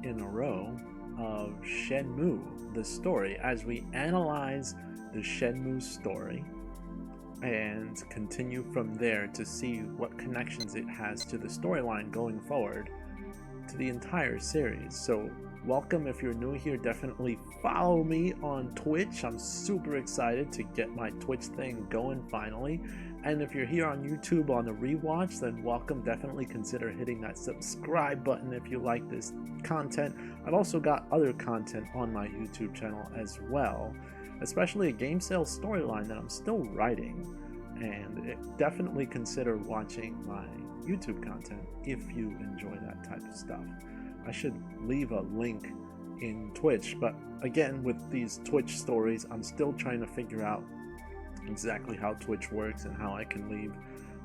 in a row of Shenmue, the story, as we analyze the Shenmue story and continue from there to see what connections it has to the storyline going forward to the entire series. So welcome. If you're new here, definitely follow me on Twitch. I'm super excited to get my Twitch thing going finally. And if you're here on YouTube on the rewatch, then welcome. Definitely consider hitting that subscribe button if you like this content. I've also got other content on my YouTube channel as well, especially a game sales storyline that I'm still writing. And definitely consider watching my YouTube content if you enjoy that type of stuff. I should leave a link in Twitch, but again, with these Twitch stories, I'm still trying to figure out exactly how Twitch works and how I can leave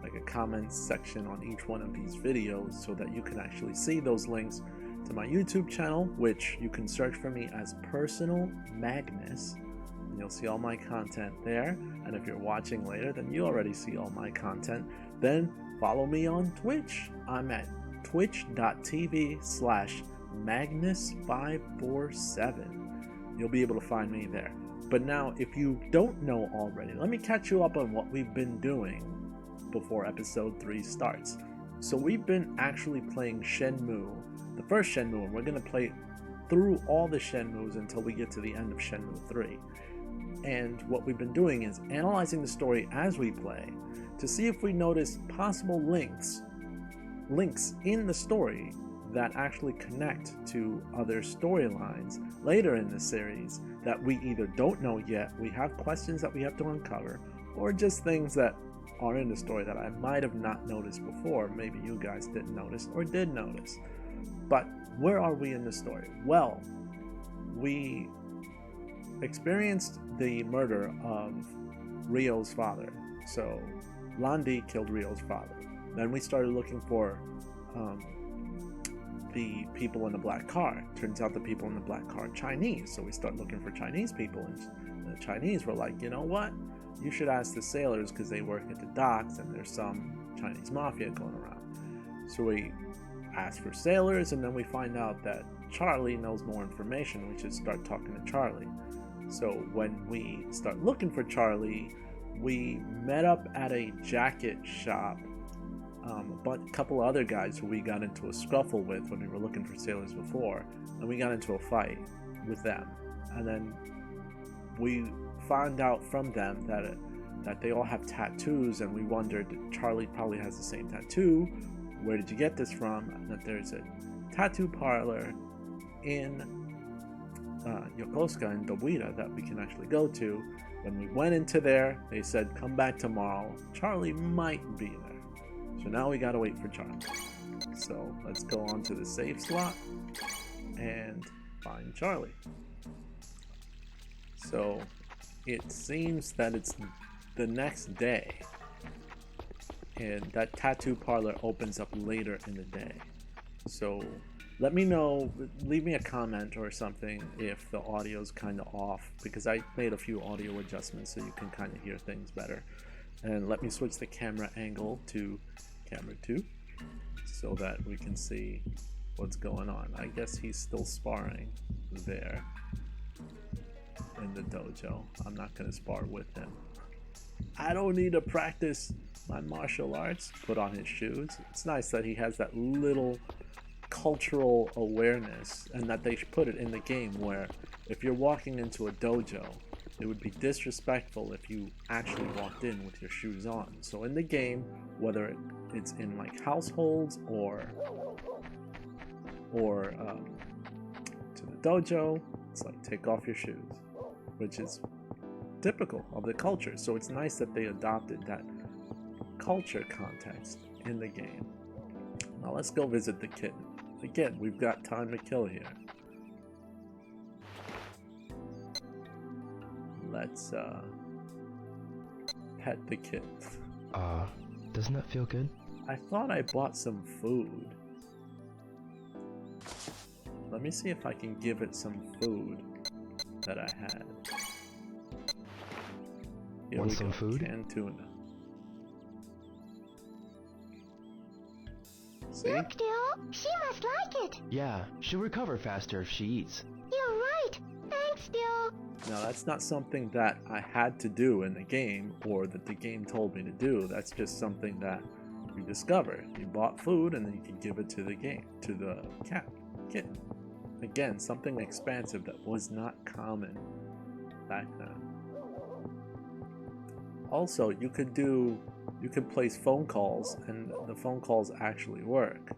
like a comment section on each one of these videos so that you can actually see those links to my YouTube channel, which you can search for me as Personal Magnus, and you'll see all my content there. And if you're watching later, then you already see all my content. Then follow me on Twitch. I'm at twitch.tv/Magnus547. You'll be able to find me there. But now, if you don't know already, let me catch you up on what we've been doing before episode 3 starts. So we've been actually playing Shenmue, the first Shenmue, and we're going to play through all the Shenmues until we get to the end of Shenmue 3. And what we've been doing is analyzing the story as we play to see if we notice possible links in the story that actually connect to other storylines later in the series that we either don't know yet, we have questions that we have to uncover, or just things that are in the story that I might have not noticed before. Maybe you guys didn't notice or did notice. But where are we in the story? Well, we experienced the murder of Ryo's father. So Landi killed Ryo's father. Then we started looking for the people in the black car. Turns out the people in the black car are Chinese. So we start looking for Chinese people, and the Chinese were like, you know what? You should ask the sailors because they work at the docks and there's some Chinese mafia going around. So we ask for sailors, and then we find out that Charlie knows more information. We should start talking to Charlie. So when we start looking for Charlie, we met up at a jacket shop. A couple of other guys who we got into a scuffle with when we were looking for sailors before, and we got into a fight with them. And then we found out from them that they all have tattoos, and we wondered, Charlie probably has the same tattoo. Where did you get this from? And that there's a tattoo parlor in Yokosuka and Dobuita that we can actually go to. When we went into there, they said, come back tomorrow. Charlie might be there. So now we gotta wait for Charlie. So let's go on to the save slot and find Charlie. So it seems that it's the next day, and that tattoo parlor opens up later in the day. So let me know, leave me a comment or something if the audio's kind of off, because I made a few audio adjustments so you can kind of hear things better. And let me switch the camera angle to camera 2 so that we can see what's going on. I guess he's still sparring there in the dojo. I'm not going to spar with him. I don't need to practice my martial arts. Put on his shoes. It's nice that he has that little cultural awareness, and that they put it in the game where if you're walking into a dojo, it would be disrespectful if you actually walked in with your shoes on. So in the game, whether it's in like households or to the dojo, it's like take off your shoes, which is typical of the culture. So it's nice that they adopted that culture context in the game. Now let's go visit the kitten. Again, we've got time to kill here. Let's pet the kitten. Doesn't that feel good? I thought I bought some food. Let me see if I can give it some food that I had. Here Want we some go. food? Canned tuna. See? Look, Dill, she must like it. Yeah, she'll recover faster if she eats. You're right. Thanks, Dill. Now that's not something that I had to do in the game or that the game told me to do. That's just something that you discovered. You bought food and then you could give it to the game, to the kitten. Again, something expansive that was not common back then. Also, you could place phone calls and the phone calls actually work.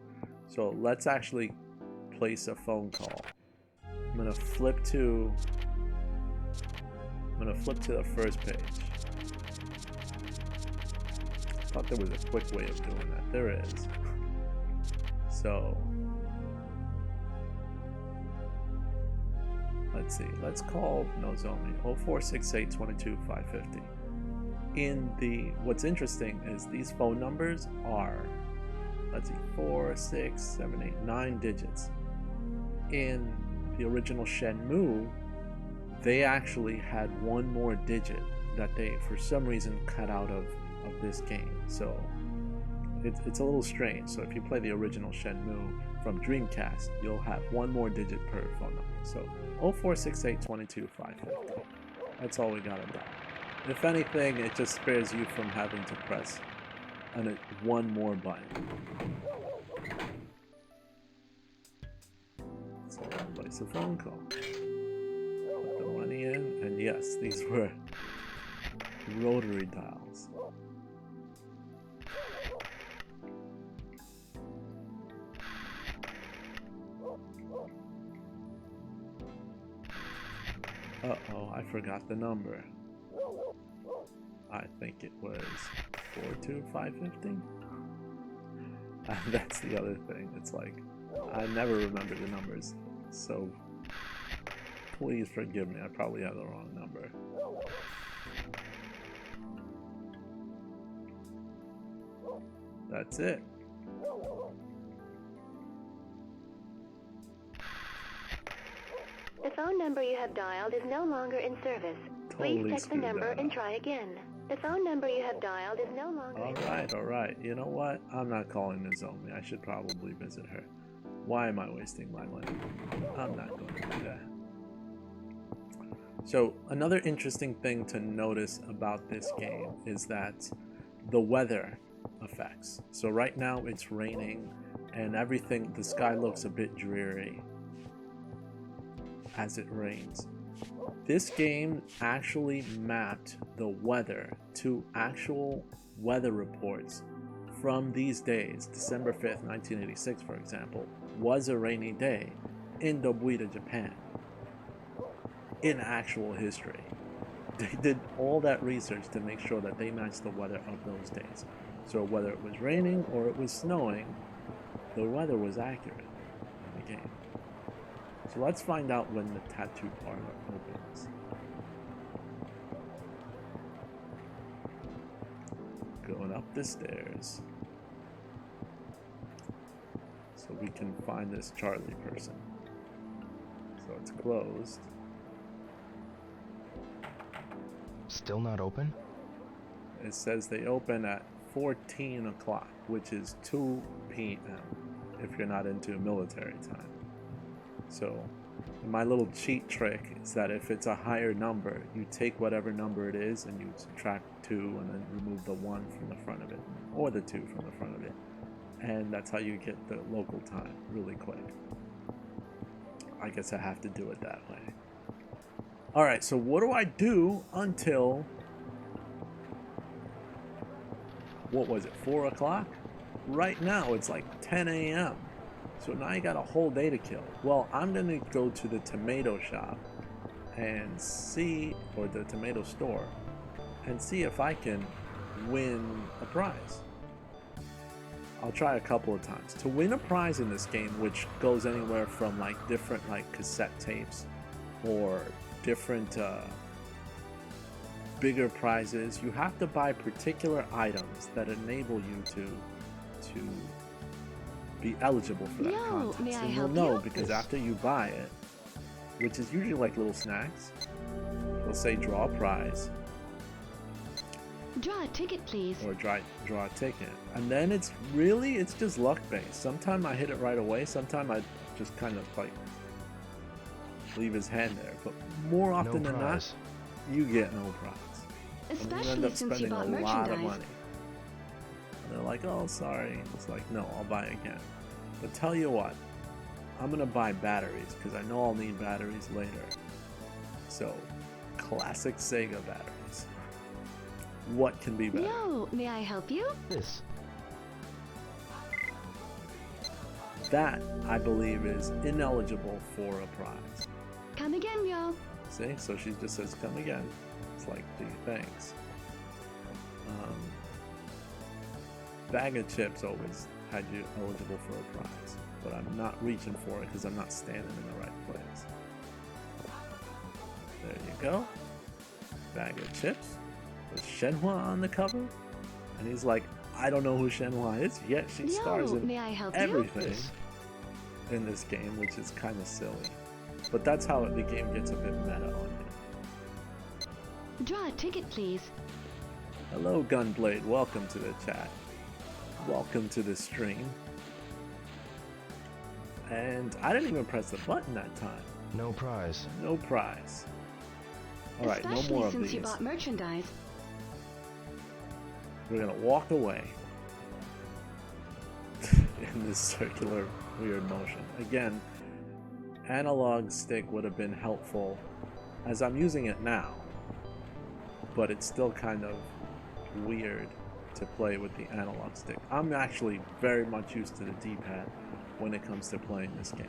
So let's actually place a phone call. I'm gonna flip to the first page. I thought there was a quick way of doing that. There is. So let's see. Let's call Nozomi 0468225550. What's interesting is these phone numbers are, let's see, 4, 6, 7, 8, 9 digits. In the original Shenmue, they actually had one more digit that they, for some reason, cut out of this game. So it's a little strange. So if you play the original Shenmue from Dreamcast, you'll have one more digit per phone number. So 0468225550. That's all we gotta do. If anything, it just spares you from having to press one more button. So place a phone call. Put the money in, and yes, these were rotary dials. Uh-oh, I forgot the number. I think it was 42550. That's the other thing. It's like, I never remember the numbers. So, please forgive me. I probably have the wrong number. That's it. The phone number you have dialed is no longer in service. Totally Please check the number and try again. The phone number you have dialed is no longer in service. Alright. You know what? I'm not calling Nozomi. I should probably visit her. Why am I wasting my money? I'm not going to do that. So, another interesting thing to notice about this game is that the weather effects. So right now it's raining and everything, the sky looks a bit dreary as it rains. This game actually mapped the weather to actual weather reports from these days. December 5th, 1986, for example, was a rainy day in Dobuita, Japan. In actual history. They did all that research to make sure that they matched the weather of those days. So whether it was raining or it was snowing, the weather was accurate in the game. So let's find out when the tattoo parlor opens. Going up the stairs so we can find this Charlie person. So it's closed. Still not open? It says they open at 14 o'clock, which is 2 p.m. if you're not into military time. So my little cheat trick is that if it's a higher number, you take whatever number it is and you subtract 2 and then remove the 1 from the front of it, or the 2 from the front of it. And that's how you get the local time really quick. I guess I have to do it that way. Alright, so what do I do until, what was it, 4 o'clock? Right now it's like 10 a.m. So now you got a whole day to kill. Well, I'm going to go to the tomato shop and see, or the tomato store, and see if I can win a prize. I'll try a couple of times. To win a prize in this game, which goes anywhere from like different like cassette tapes or different bigger prizes, you have to buy particular items that enable you to be eligible for that contest. May I And help you'll know you? because after you buy it, which is usually like little snacks, it'll say draw a prize. Draw a ticket, please. or draw a ticket. And then it's just luck based. Sometimes I hit it right away, sometimes I just kind of like leave his hand there. But more often than not, you get no prize. And you end Especially up since you spending bought a lot of merchandise. money. And they're like, oh, sorry. It's like, no, I'll buy again. But tell you what, I'm gonna buy batteries because I know I'll need batteries later. So, classic Sega batteries. What can be better? Yo, may I help you? This. That, I believe, is ineligible for a prize. Come again, yo. See? So she just says, come again. It's like, gee, thanks. Bag of chips always had you eligible for a prize. But I'm not reaching for it because I'm not standing in the right place. There you go. Bag of chips. With Shenmue on the cover. And he's like, I don't know who Shenmue is, yet she stars Yo, in may I help everything in this game, which is kind of silly. But that's how the game gets a bit meta on you. Draw a ticket, please. Hello, Gunblade. Welcome to the chat. Welcome to the stream. And I didn't even press the button that time. No prize. No prize. Alright, no Especially more of since these. you bought merchandise. We're gonna walk away in this circular weird motion. Again, analog stick would have been helpful as I'm using it now, but it's still kind of weird to play with the analog stick. I'm actually very much used to the D-pad when it comes to playing this game.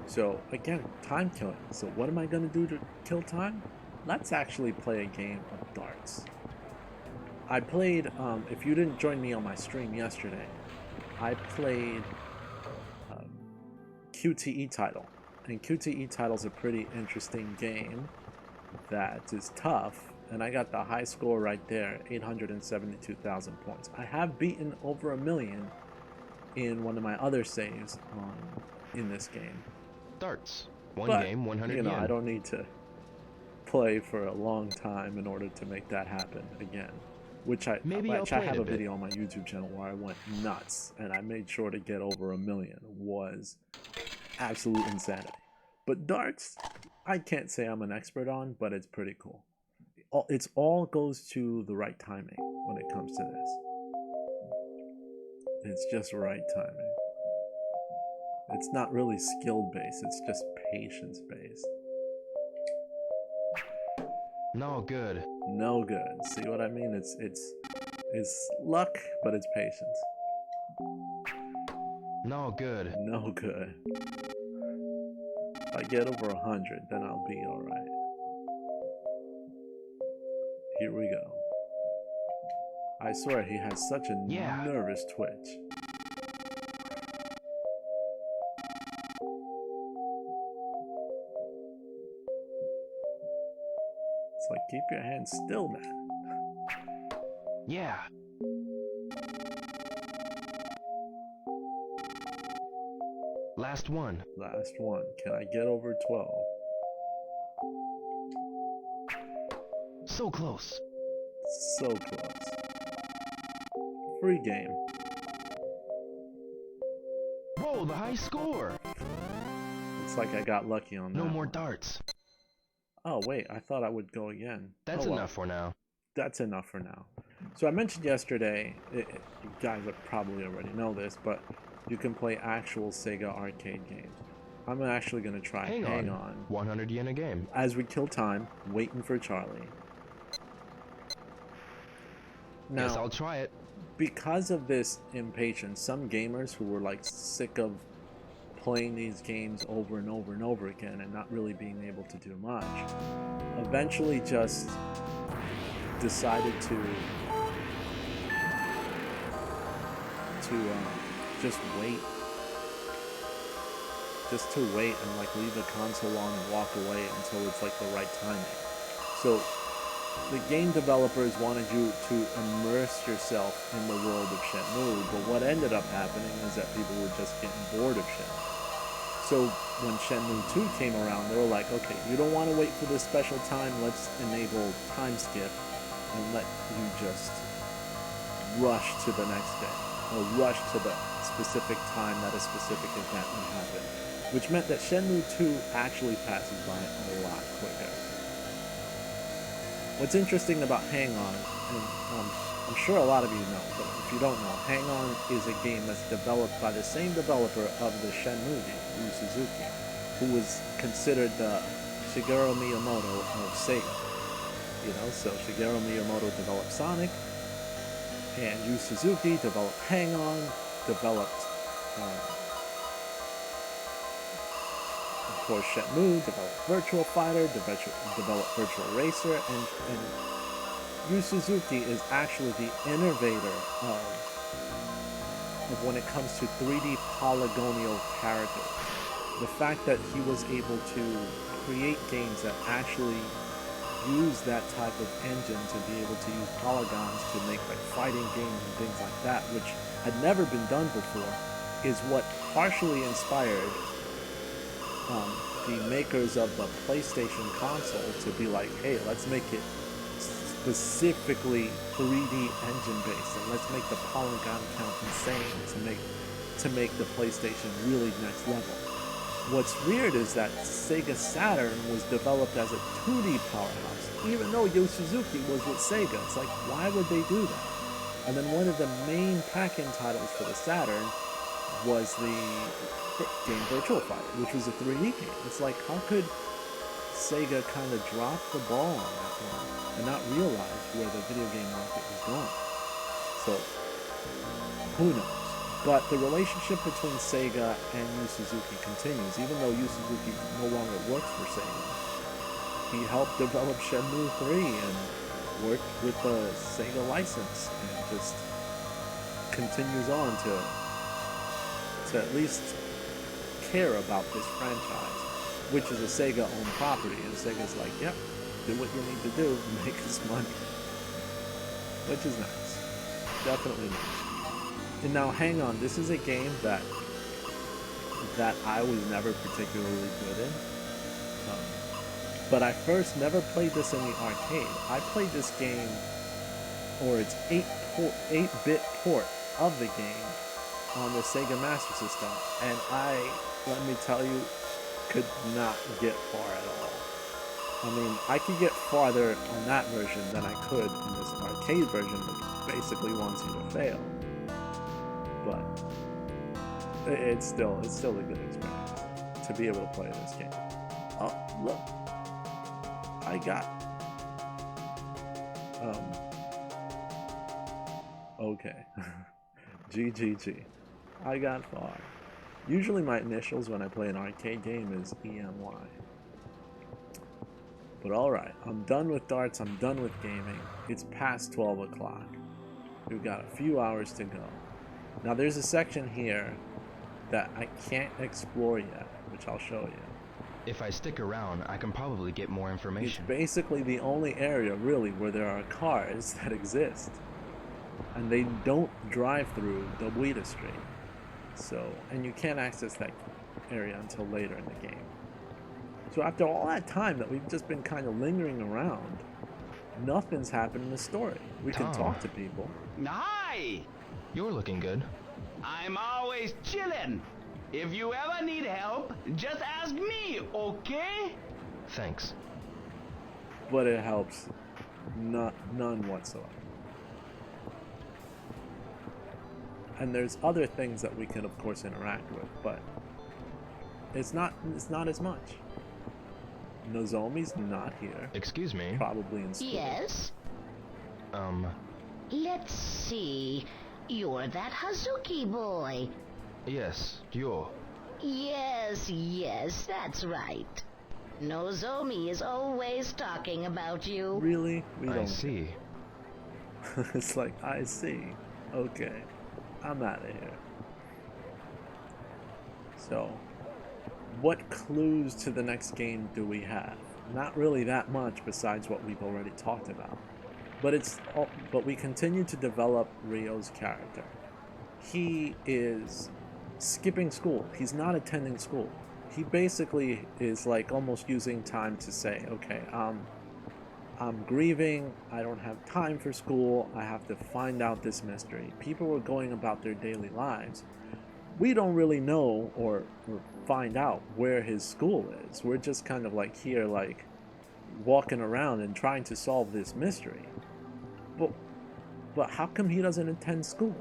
So again, time killing. So what am I gonna do to kill time? Let's actually play a game of darts. I played, if you didn't join me on my stream yesterday, I played QTE title. And QTE title's a pretty interesting game that is tough, and I got the high score right there, 872,000 points. I have beaten over 1 million in one of my other saves in this game. Darts. One But, game, 100 you know, yen. I don't need to play for a long time in order to make that happen again. Which I have a video on my YouTube channel where I went nuts and I made sure to get over 1 million. Was absolute insanity. But darts, I can't say I'm an expert on, but it's pretty cool. It all goes to the right timing when it comes to this. It's just right timing. It's not really skill based, it's just patience based. No good. No good. See what I mean? It's luck, but it's patience. No good. No good. If I get over 100, then I'll be alright. Here we go. I swear he has such a nervous twitch. It's like, keep your hands still, man. Yeah. Last one. Last one. Can I get over 12? So close. So close. Free game. Whoa, the high score! Looks like I got lucky on that. No more one. darts. Oh, wait. I thought I would go again. That's well. enough for now. That's enough for now. So I mentioned yesterday, you guys probably already know this, but you can play actual Sega arcade games. I'm actually going to try Hang on. 100 yen a game. As we kill time, waiting for Charlie. Now, Guess I'll try it. Because of this impatience, some gamers who were like sick of playing these games over and over and over again and not really being able to do much, eventually just decided to just wait and like leave the console on and walk away until it's like the right timing. So the game developers wanted you to immerse yourself in the world of Shenmue, but what ended up happening is that people were just getting bored of Shenmue. So when Shenmue 2 came around, they were like, okay, you don't want to wait for this special time, let's enable time skip and let you just rush to the next day, or rush to the specific time that a specific event would happen, which meant that Shenmue 2 actually passes by a lot quicker. What's interesting about Hang On, and I'm sure a lot of you know, but if you don't know, Hang On is a game that's developed by the same developer of the Shenmue game, Yu Suzuki, who was considered the Shigeru Miyamoto of Sega. You know, so Shigeru Miyamoto developed Sonic, and Yu Suzuki developed Hang On, developed, of course, Shenmue, developed Virtual Fighter, developed Virtual Racer, and Yu Suzuki is actually the innovator of when it comes to 3D polygonal characters. The fact that he was able to create games that actually use that type of engine to be able to use polygons to make like fighting games and things like that, which had never been done before, is what partially inspired the makers of the PlayStation console to be like, hey, let's make it specifically 3D engine based, and let's make the polygon count insane to make the PlayStation really next level. What's weird is that Sega Saturn was developed as a 2D powerhouse, even though Yu Suzuki was with Sega. It's like, why would they do that? And then one of the main pack-in titles for the Saturn was the game Virtual Fighter, which was a 3D game. It's like, how could Sega kind of drop the ball on that one and not realize where the video game market was going? So, who knows? But the relationship between Sega and Yu Suzuki continues, even though Yu Suzuki no longer works for Sega. He helped develop Shenmue 3 and worked with the Sega license, and just continues on to at least care about this franchise, which is a Sega-owned property, and Sega's like, yep, do what you need to do to make us money. Which is nice. Definitely nice. And now, Hang On, this is a game that I was never particularly good in. But I first never played this in the arcade. I played this game, or its 8-bit port of the game, on the Sega Master System, and let me tell you, could not get far at all. I mean, I could get farther on that version than I could in this arcade version, which basically wants you to fail. But it's still a good experience to be able to play this game. Oh, look, I got okay. GGG. I got far. Usually my initials when I play an arcade game is EMY. But alright, I'm done with darts, I'm done with gaming. It's past 12 o'clock. We've got a few hours to go. Now there's a section here that I can't explore yet, which I'll show you. If I stick around, I can probably get more information. It's basically the only area, really, where there are cars that exist. And they don't drive through the Weta Street. So, and you can't access that area until later in the game. So after all that time that we've just been kind of lingering around, nothing's happened in the story. We can talk to people. Hi! You're looking good. I'm always chillin'. If you ever need help, just ask me, okay? Thanks. But it helps none whatsoever. And there's other things that we can, of course, interact with, but it's not as much. Nozomi's not here. Excuse me. Probably in school. Yes? Let's see. You're that Hazuki boy. Yes, you're. Yes, that's right. Nozomi is always talking about you. Really? We don't. I see. It's like, I see. Okay. I'm out of here. So, what clues to the next game do we have? Not really that much besides what we've already talked about. But we continue to develop Ryo's character. He is skipping school. He's not attending school. He basically is like almost using time to say, okay, I'm grieving. I don't have time for school. I have to find out this mystery. People were going about their daily lives. We don't really know or find out where his school is. We're just kind of like here, like walking around and trying to solve this mystery. But but how come he doesn't attend school?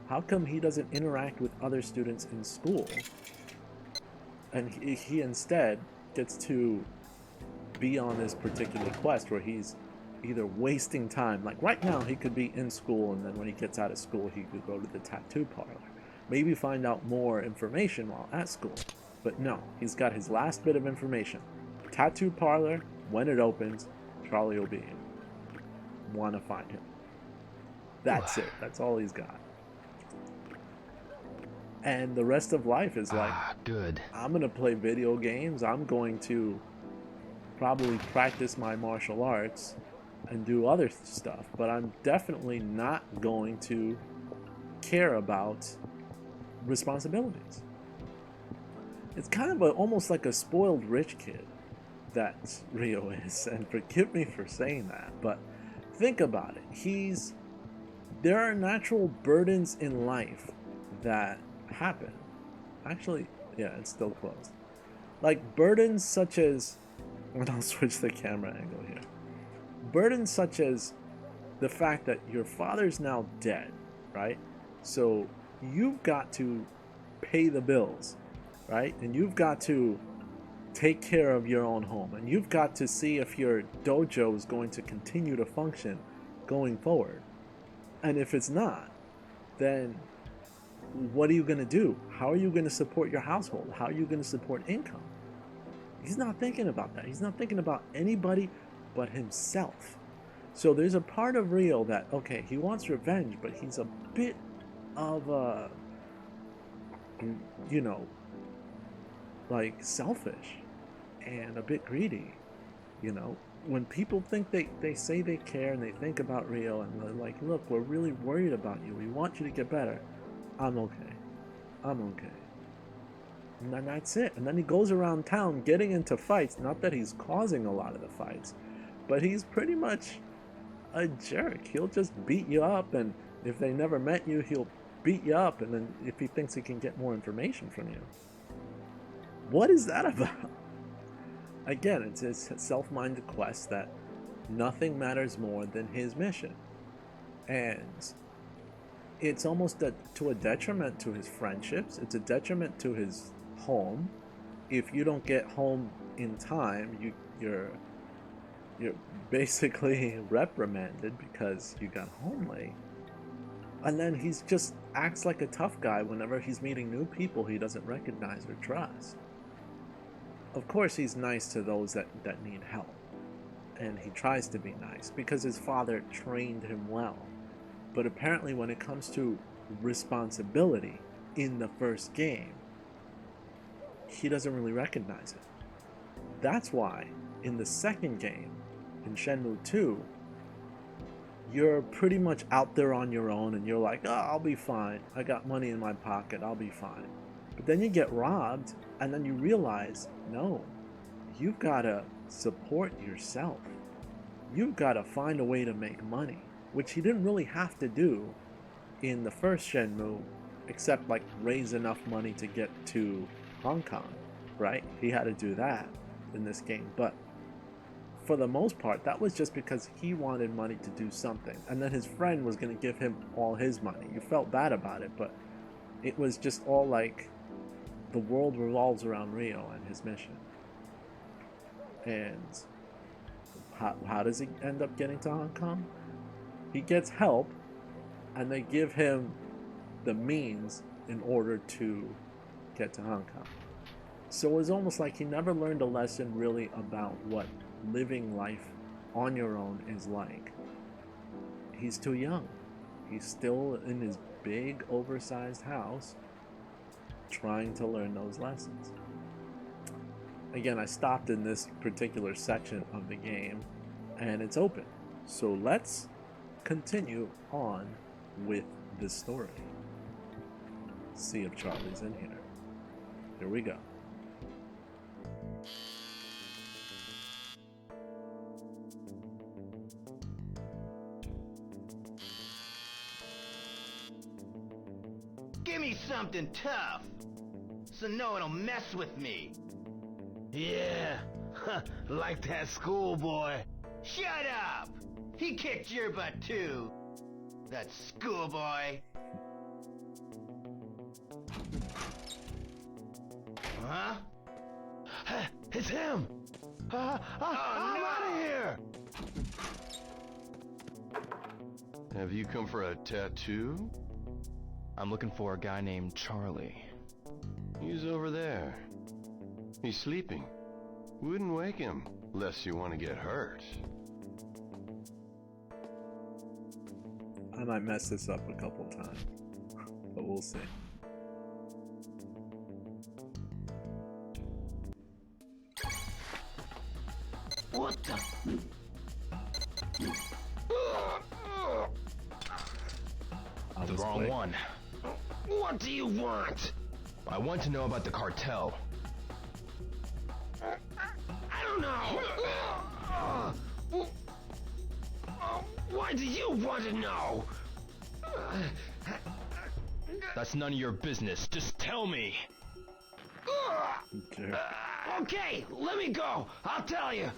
How come he doesn't interact with other students in school? And he instead gets to be on this particular quest where he's either wasting time, like right now he could be in school, and then when he gets out of school he could go to the tattoo parlor, maybe find out more information while at school. But no, he's got his last bit of information. Tattoo parlor, when it opens, Charlie will be in. Want to find him. That's it. That's all he's got. And the rest of life is like, good. I'm going to play video games. I'm going to probably practice my martial arts and do other stuff. But I'm definitely not going to care about responsibilities. It's kind of almost like a spoiled rich kid that Rio is. And forgive me for saying that, but think about it. There are natural burdens in life that happen. Actually, yeah, it's still closed. Like burdens such as, and I'll switch the camera angle here. Burdens such as the fact that your father's now dead, right? So you've got to pay the bills, right? And you've got to take care of your own home, and you've got to see if your dojo is going to continue to function going forward. And if it's not, then what are you going to do? How are you going to support your household? How are you going to support income? He's not thinking about that. He's not thinking about anybody but himself. So there's a part of Rio that, okay, he wants revenge, but he's a bit of a, like selfish and a bit greedy, when people think they say they care and they think about Rio and they're like, look, we're really worried about you. We want you to get better. I'm okay. And then that's it. And then he goes around town getting into fights. Not that he's causing a lot of the fights, but he's pretty much a jerk. He'll just beat you up, and if they never met you, he'll beat you up, and then if he thinks he can get more information from you. What is that about? Again, it's his self-minded quest that nothing matters more than his mission. And it's almost to a detriment to his friendships. It's a detriment to his home. If you don't get home in time, you're basically reprimanded because you got home late. And then he's just acts like a tough guy whenever he's meeting new people he doesn't recognize or trust. Of course, he's nice to those that need help. And he tries to be nice because his father trained him well. But apparently when it comes to responsibility in the first game, he doesn't really recognize it. That's why in the second game, in Shenmue 2, you're pretty much out there on your own and you're like, oh, I'll be fine. I got money in my pocket. I'll be fine. But then you get robbed and then you realize, no, you've got to support yourself. You've got to find a way to make money, which he didn't really have to do in the first Shenmue, except like raise enough money to get to Hong Kong, right? He had to do that in this game. But for the most part, that was just because he wanted money to do something. And then his friend was going to give him all his money. You felt bad about it, but it was just all like the world revolves around Rio and his mission. And how does he end up getting to Hong Kong? He gets help, and they give him the means in order to get to Hong Kong. So it was almost like he never learned a lesson really about what living life on your own is like. He's too young. He's still in his big, oversized house trying to learn those lessons. Again, I stopped in this particular section of the game, and it's open. So let's continue on with the story. See if Charlie's in here. Here we go. something tough, so no one will mess with me. Yeah, like that schoolboy. Shut up! He kicked your butt too. That schoolboy. Huh? It's him! I'm out of here! Have you come for a tattoo? I'm looking for a guy named Charlie. He's over there. He's sleeping. Wouldn't wake him, lest you want to get hurt. I might mess this up a couple times, but we'll see. What the? The wrong one. What do you want? I want to know about the cartel. I don't know. Why do you want to know? That's none of your business. Just tell me. Okay. Okay, let me go. I'll tell you.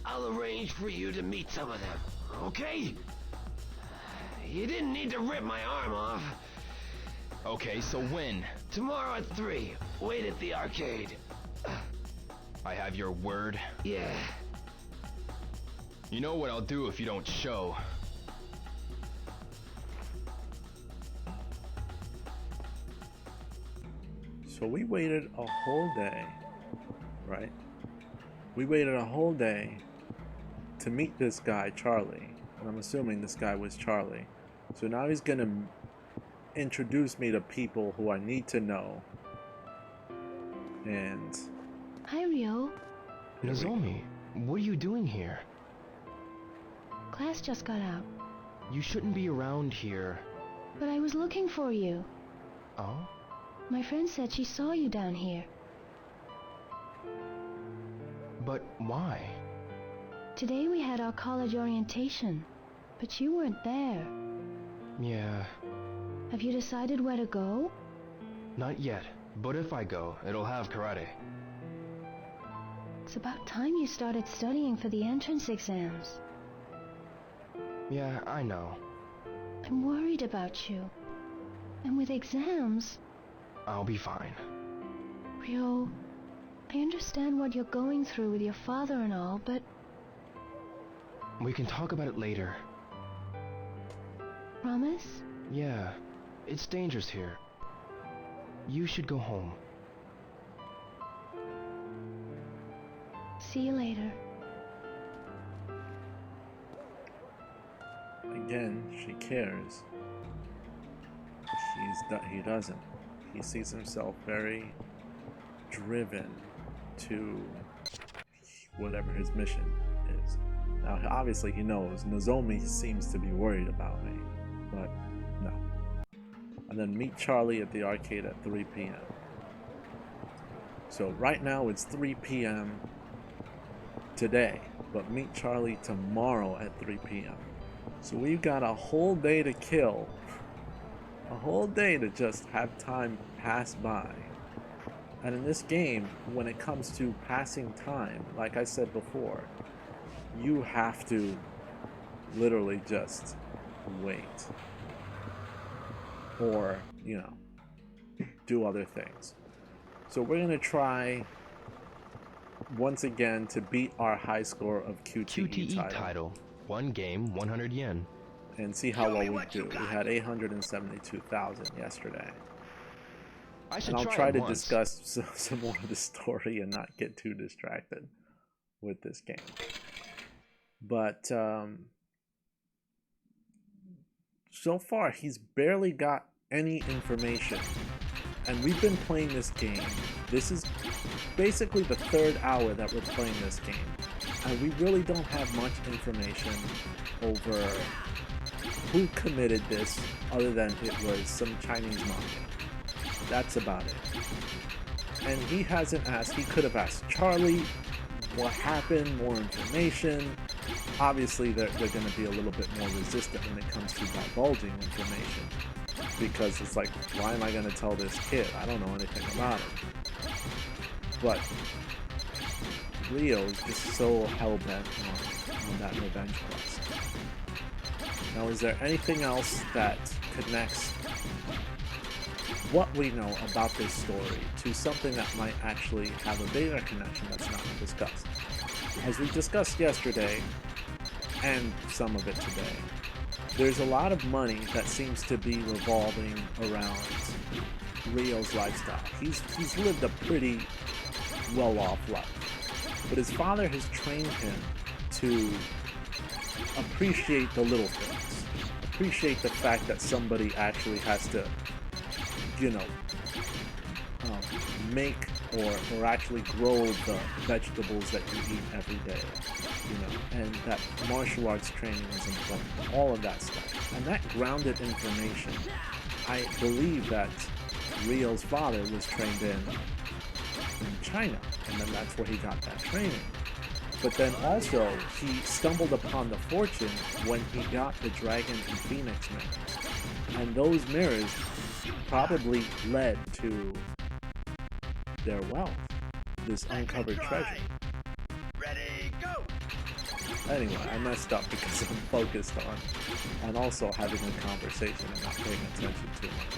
I'll arrange for you to meet some of them, okay? You didn't need to rip my arm off. Okay, so when? Tomorrow at 3. Wait at the arcade. I have your word. Yeah. You know what I'll do if you don't show. So we waited a whole day, right? We waited a whole day to meet this guy, Charlie. And I'm assuming this guy was Charlie. So now he's gonna introduce me to people who I need to know. And Hi, Rio. Nozomi, what are you doing here? Class just got out, You shouldn't be around here. but I was looking for you. Oh? My friend said she saw you down here. But why? Today we had our college orientation, but you weren't there. Yeah, Have you decided where to go? not yet. But if I go, it'll have karate. It's about time you started studying for the entrance exams. Yeah, I know. I'm worried about you. And with exams, I'll be fine. Rio, I understand what you're going through with your father and all, but We can talk about it later. promise? Yeah, it's dangerous here. You should go home. See you later. again, she cares. He doesn't. He sees himself very driven to whatever his mission is. Now, obviously, he knows Nozomi seems to be worried about me, but no. And then meet Charlie at the arcade at 3 p.m. So right now it's 3 p.m. today, but meet Charlie tomorrow at 3 p.m. So we've got a whole day to kill. A whole day to just have time pass by. And in this game, when it comes to passing time, like I said before, you have to literally just wait. Or, you know, do other things. So we're going to try once again to beat our high score of QTE title. One game, 100 yen. And see how well we do. We had 872,000 yesterday. And I'll try to discuss some more of the story and not get too distracted with this game. But so far, he's barely got any information. And we've been playing this game. This is basically the third hour that we're playing this game. And we really don't have much information over who committed this other than it was some Chinese mafia. That's about it. And he hasn't asked, he could have asked Charlie what happened, more information, obviously they're going to be a little bit more resistant when it comes to divulging information, because it's like, why am I going to tell this kid? I don't know anything about it. But Rio's just so hell-bent on that revenge quest. Now, is there anything else that connects what we know about this story to something that might actually have a bigger connection that's not discussed? As we discussed yesterday, and some of it today, there's a lot of money that seems to be revolving around Rio's lifestyle. He's lived a pretty well-off life, but his father has trained him to appreciate the little things, appreciate the fact that somebody actually has to, make or actually grow the vegetables that you eat every day, and that martial arts training is important, all of that stuff. And that grounded information, I believe that Rio's father was trained in China, and then that's where he got that training. But then also, he stumbled upon the fortune when he got the Dragon and Phoenix mirrors. And those mirrors probably led to their wealth, this uncovered treasure. Ready, go! Anyway, I messed up because I'm focused on also having a conversation and not paying attention too much.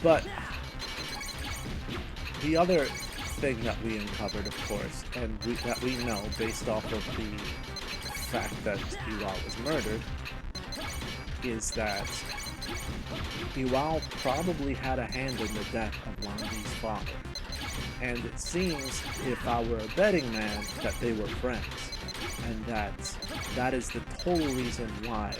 But the other thing that we uncovered, of course, and that we know based off of the fact that Iwao was murdered, is that Iwao probably had a hand in the death of Landi's father. And it seems, if I were a betting man, that they were friends. And that is the total reason why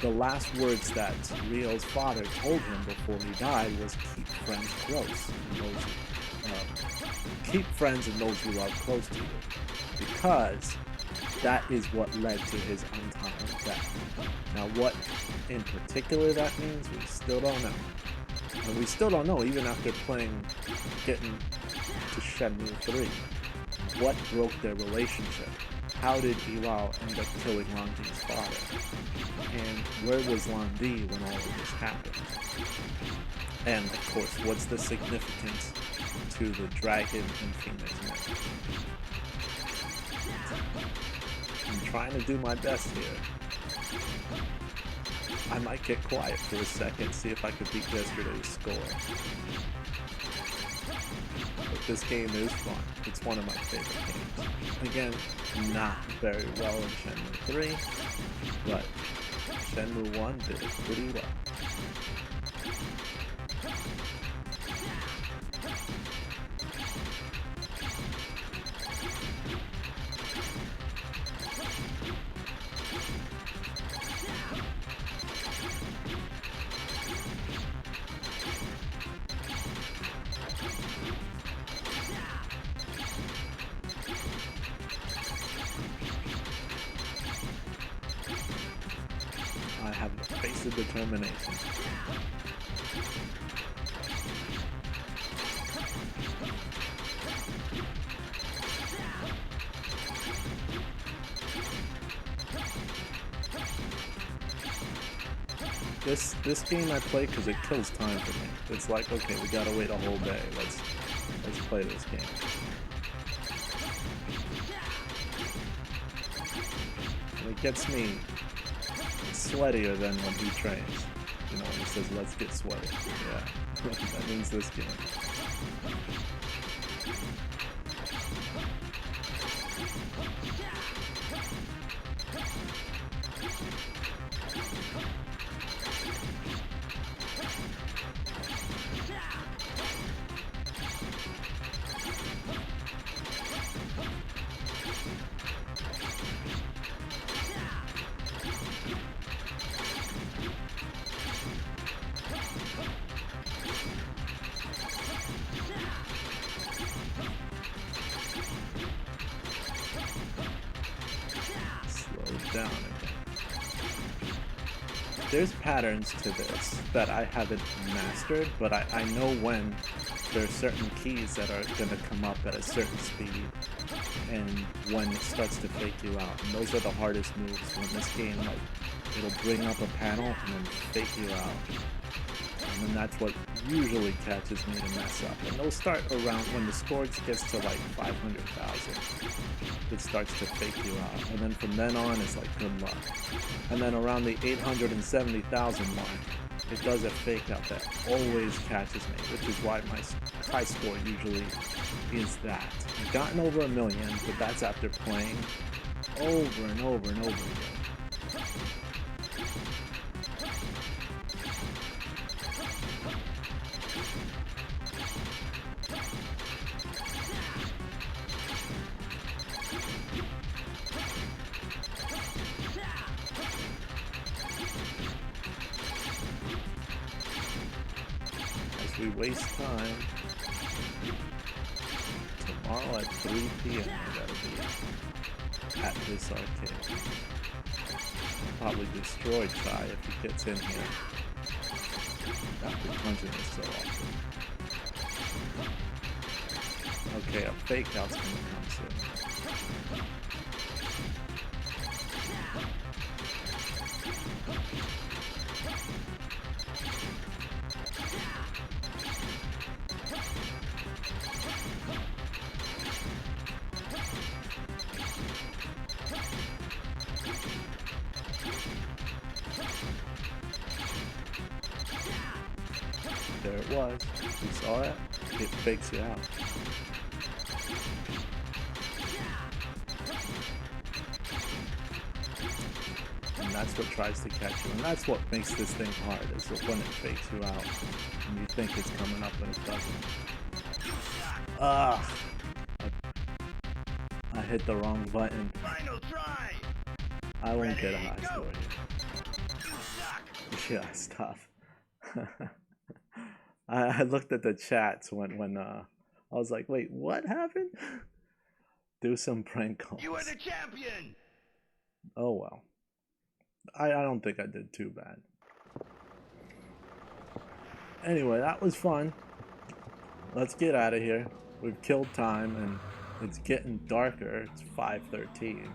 the last words that Rio's father told him before he died was keep friends close. Keep friends and those you love close to you. Because that is what led to his untimely death. Now, what in particular that means, we still don't know. And we still don't know, even after getting to Shenmue 3. What broke their relationship? How did Iwao end up killing Landi's father? And where was Landi when all of this happened? And, of course, what's the significance to the Dragon and Phoenix myth? I'm trying to do my best here. I might get quiet for a second, see if I could beat yesterday's score. But this game is fun. It's one of my favorite games. Again, not very well in Shenmue 3, but Shenmue 1 did it pretty well. I have the face of determination. This game I play because it kills time for me. It's like, okay, we gotta wait a whole day. Let's play this game. And it gets me sweatier than when he trains. When he says, let's get sweaty. Yeah, that means this game. Down again. there's patterns to this that I haven't mastered, but I know when there's certain keys that are going to come up at a certain speed and when it starts to fake you out. And those are the hardest moves when this game, like, it'll bring up a panel and then fake you out. And then that's what usually catches me to mess up. And they'll start around when the score gets to like 500,000. It starts to fake you out. And then from then on, it's like good luck. And then around the 870,000 mark, it does a fake out that always catches me, which is why my high score usually is that. I've gotten over 1 million, but that's after playing over and over and over again. We waste time. Tomorrow at 3 p.m. we gotta be at this arcade. Probably destroy Chai if he gets in here. After punching us so often. Okay, a fake out's gonna come soon. There it was. You saw it? It fakes you out. And that's what tries to catch you. And that's what makes this thing hard, is that when it fakes you out and you think it's coming up and it doesn't. Ah! I hit the wrong button. Final try. I won't get a high score here. Yeah, it's tough. I looked at the chats when I was like, wait, what happened? Do some prank calls. You are the champion. Oh well. I don't think I did too bad. Anyway, that was fun. Let's get out of here. We've killed time and it's getting darker. It's 5:13.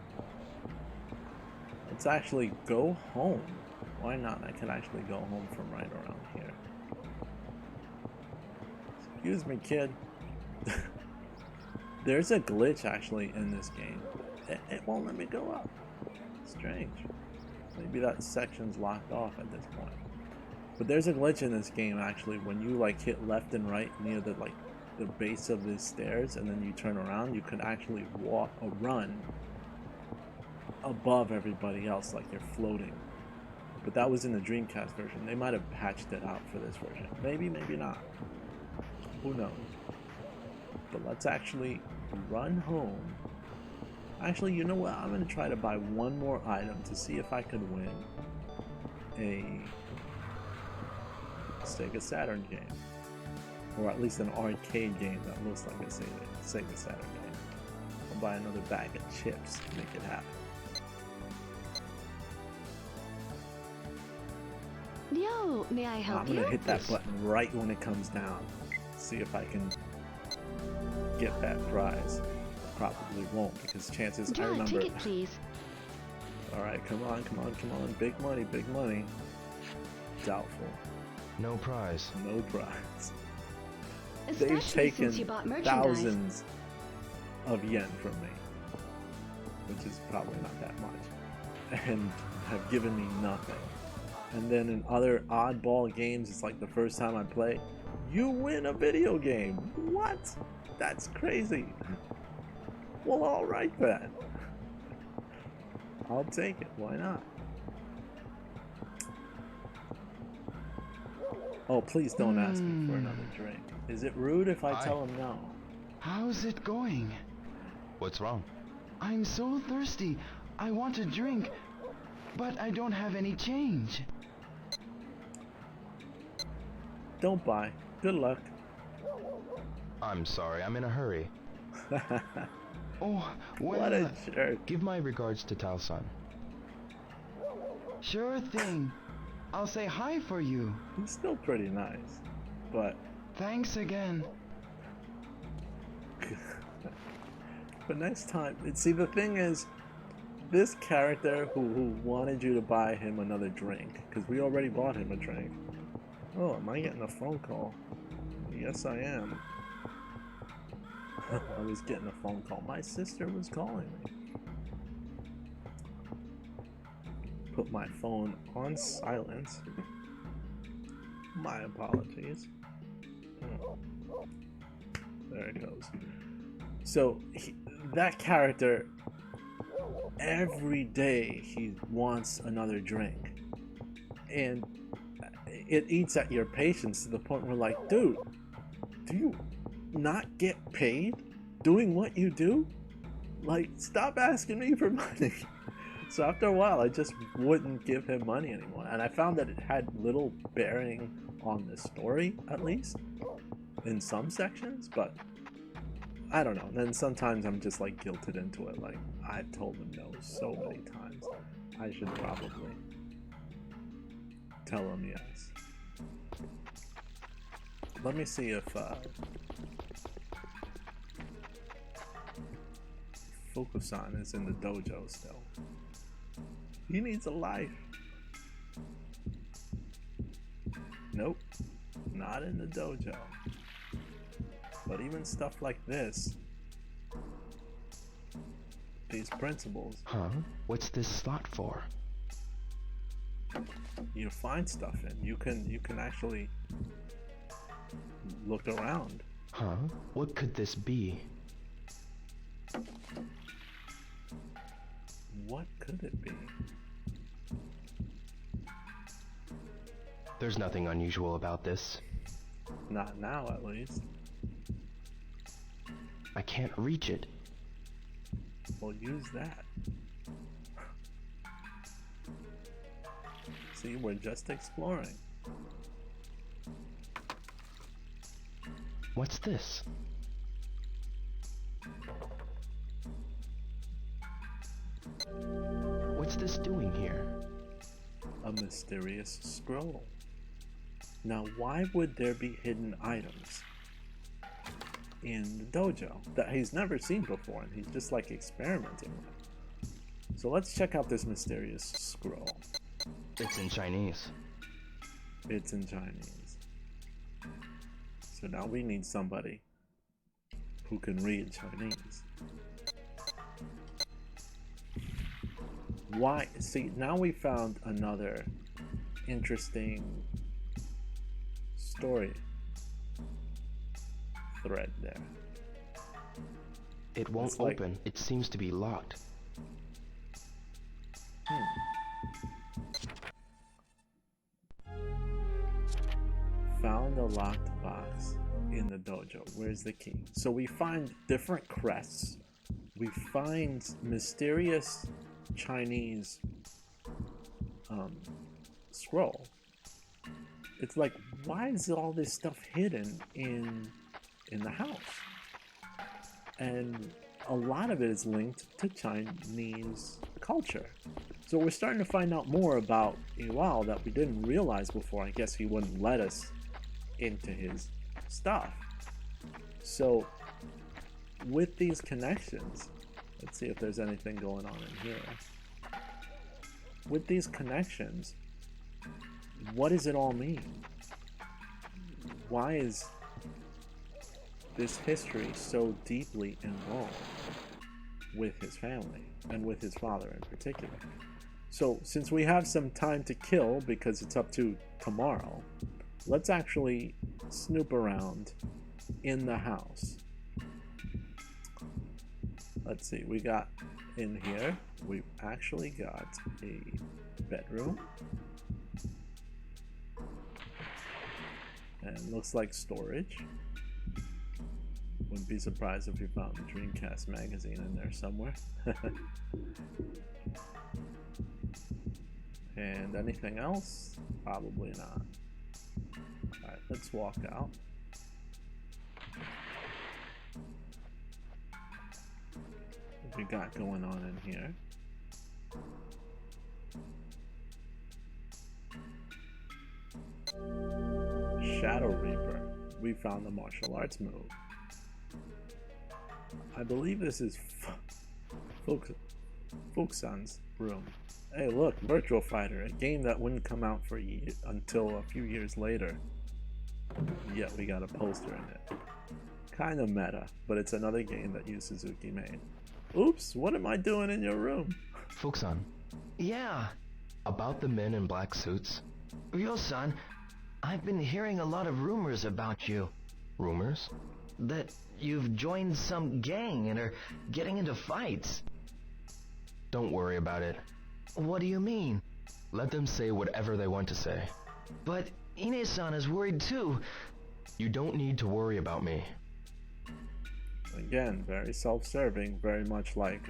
Let's actually go home. Why not? I can actually go home from right around here. Excuse me, kid. There's a glitch actually in this game. It won't let me go up. Strange. Maybe that section's locked off at this point. But there's a glitch in this game actually when you like hit left and right near the base of the stairs and then you turn around, you can actually walk or run above everybody else like you're floating. But that was in the Dreamcast version. They might have patched it out for this version. Maybe, maybe not. Who knows? But let's actually run home. Actually, you know what? I'm going to try to buy one more item to see if I could win a Sega Saturn game. Or at least an arcade game that looks like a Sega Saturn game. I'll buy another bag of chips to make it happen. Yo, may I help you? I'm gonna hit that button right when it comes down. See if I can get that prize. Probably won't because chances I Draw a remember. ticket, please. Alright, come on, come on, come on. Big money, big money. Doubtful. No prize. No prize. Especially They've taken since you bought merchandise. thousands of yen from me, which is probably not that much, and have given me nothing. And then in other oddball games, it's like the first time I play, you win a video game. What? That's crazy. Well, alright then. I'll take it. Why not? Oh, please don't ask me for another drink. Is it rude if I tell him no? How's it going? What's wrong? I'm so thirsty. I want a drink, but I don't have any change. Don't buy. Good luck. I'm sorry, I'm in a hurry. Oh, well, What a jerk. give my regards to Tao-san. Sure thing. I'll say hi for you. He's still pretty nice, but Thanks again. but next time, see, the thing is, this character who wanted you to buy him another drink, because we already bought him a drink. Oh, am I getting a phone call? Yes, I am. I was getting a phone call. My sister was calling me. Put my phone on silent. My apologies. There it goes. So that character, every day he wants another drink, and it eats at your patience to the point where, like, dude, do you not get paid doing what you do? Like, stop asking me for money. So after a while, I just wouldn't give him money anymore, and I found that it had little bearing on the story, at least in some sections, but I don't know. Then sometimes I'm just like guilted into it. Like, I've told him no so many times. I should probably tell him yes. Let me see if Fukusan is in the dojo still. He needs a life. Nope, not in the dojo. But even stuff like this, these principles, Huh? What's this slot for? you find stuff in. You can actually look around. Huh? What could this be? What could it be? There's nothing unusual about this. Not now, at least. I can't reach it. Well, use that. See, we're just exploring. What's this? What's this doing here? A mysterious scroll. Now, why would there be hidden items in the dojo that he's never seen before and he's just like experimenting with? So let's check out this mysterious scroll. It's in Chinese. It's in Chinese. So now we need somebody who can read Chinese. Why? See, now we found another interesting story thread there. It won't It's like- open. It seems to be locked. Found a locked box in the dojo. Where's the key? So we find different crests. We find mysterious Chinese scroll. It's like, why is all this stuff hidden in the house? And a lot of it is linked to Chinese culture. So we're starting to find out more about Iwao that we didn't realize before. I guess he wouldn't let us into his stuff. So with these connections, let's see if there's anything going on in here. With these connections, what does it all mean? Why is this history so deeply involved with his family and with his father in particular? So since we have some time to kill because it's up to tomorrow, let's actually snoop around in the house. Let's see, we got in here, we've actually got a bedroom. And it looks like storage. Wouldn't be surprised if we found the Dreamcast magazine in there somewhere. And anything else? Probably not. Alright, let's walk out. What we got going on in here? Shadow Reaper. We found the martial arts move. I believe this is Fuxan's room. Hey look, Virtual Fighter, a game that wouldn't come out for until a few years later. Yet we got a poster in it. Kinda meta, but it's another game that Yu Suzuki made. Oops, what am I doing in your room? Fuxan, Yeah, about the men in black suits. Ryo-san, I've been hearing a lot of rumors about you. Rumors? That you've joined some gang and are getting into fights. Don't worry about it. What do you mean? Let them say whatever they want to say. But Ine-san is worried too. You don't need to worry about me. Again, very self-serving, very much like,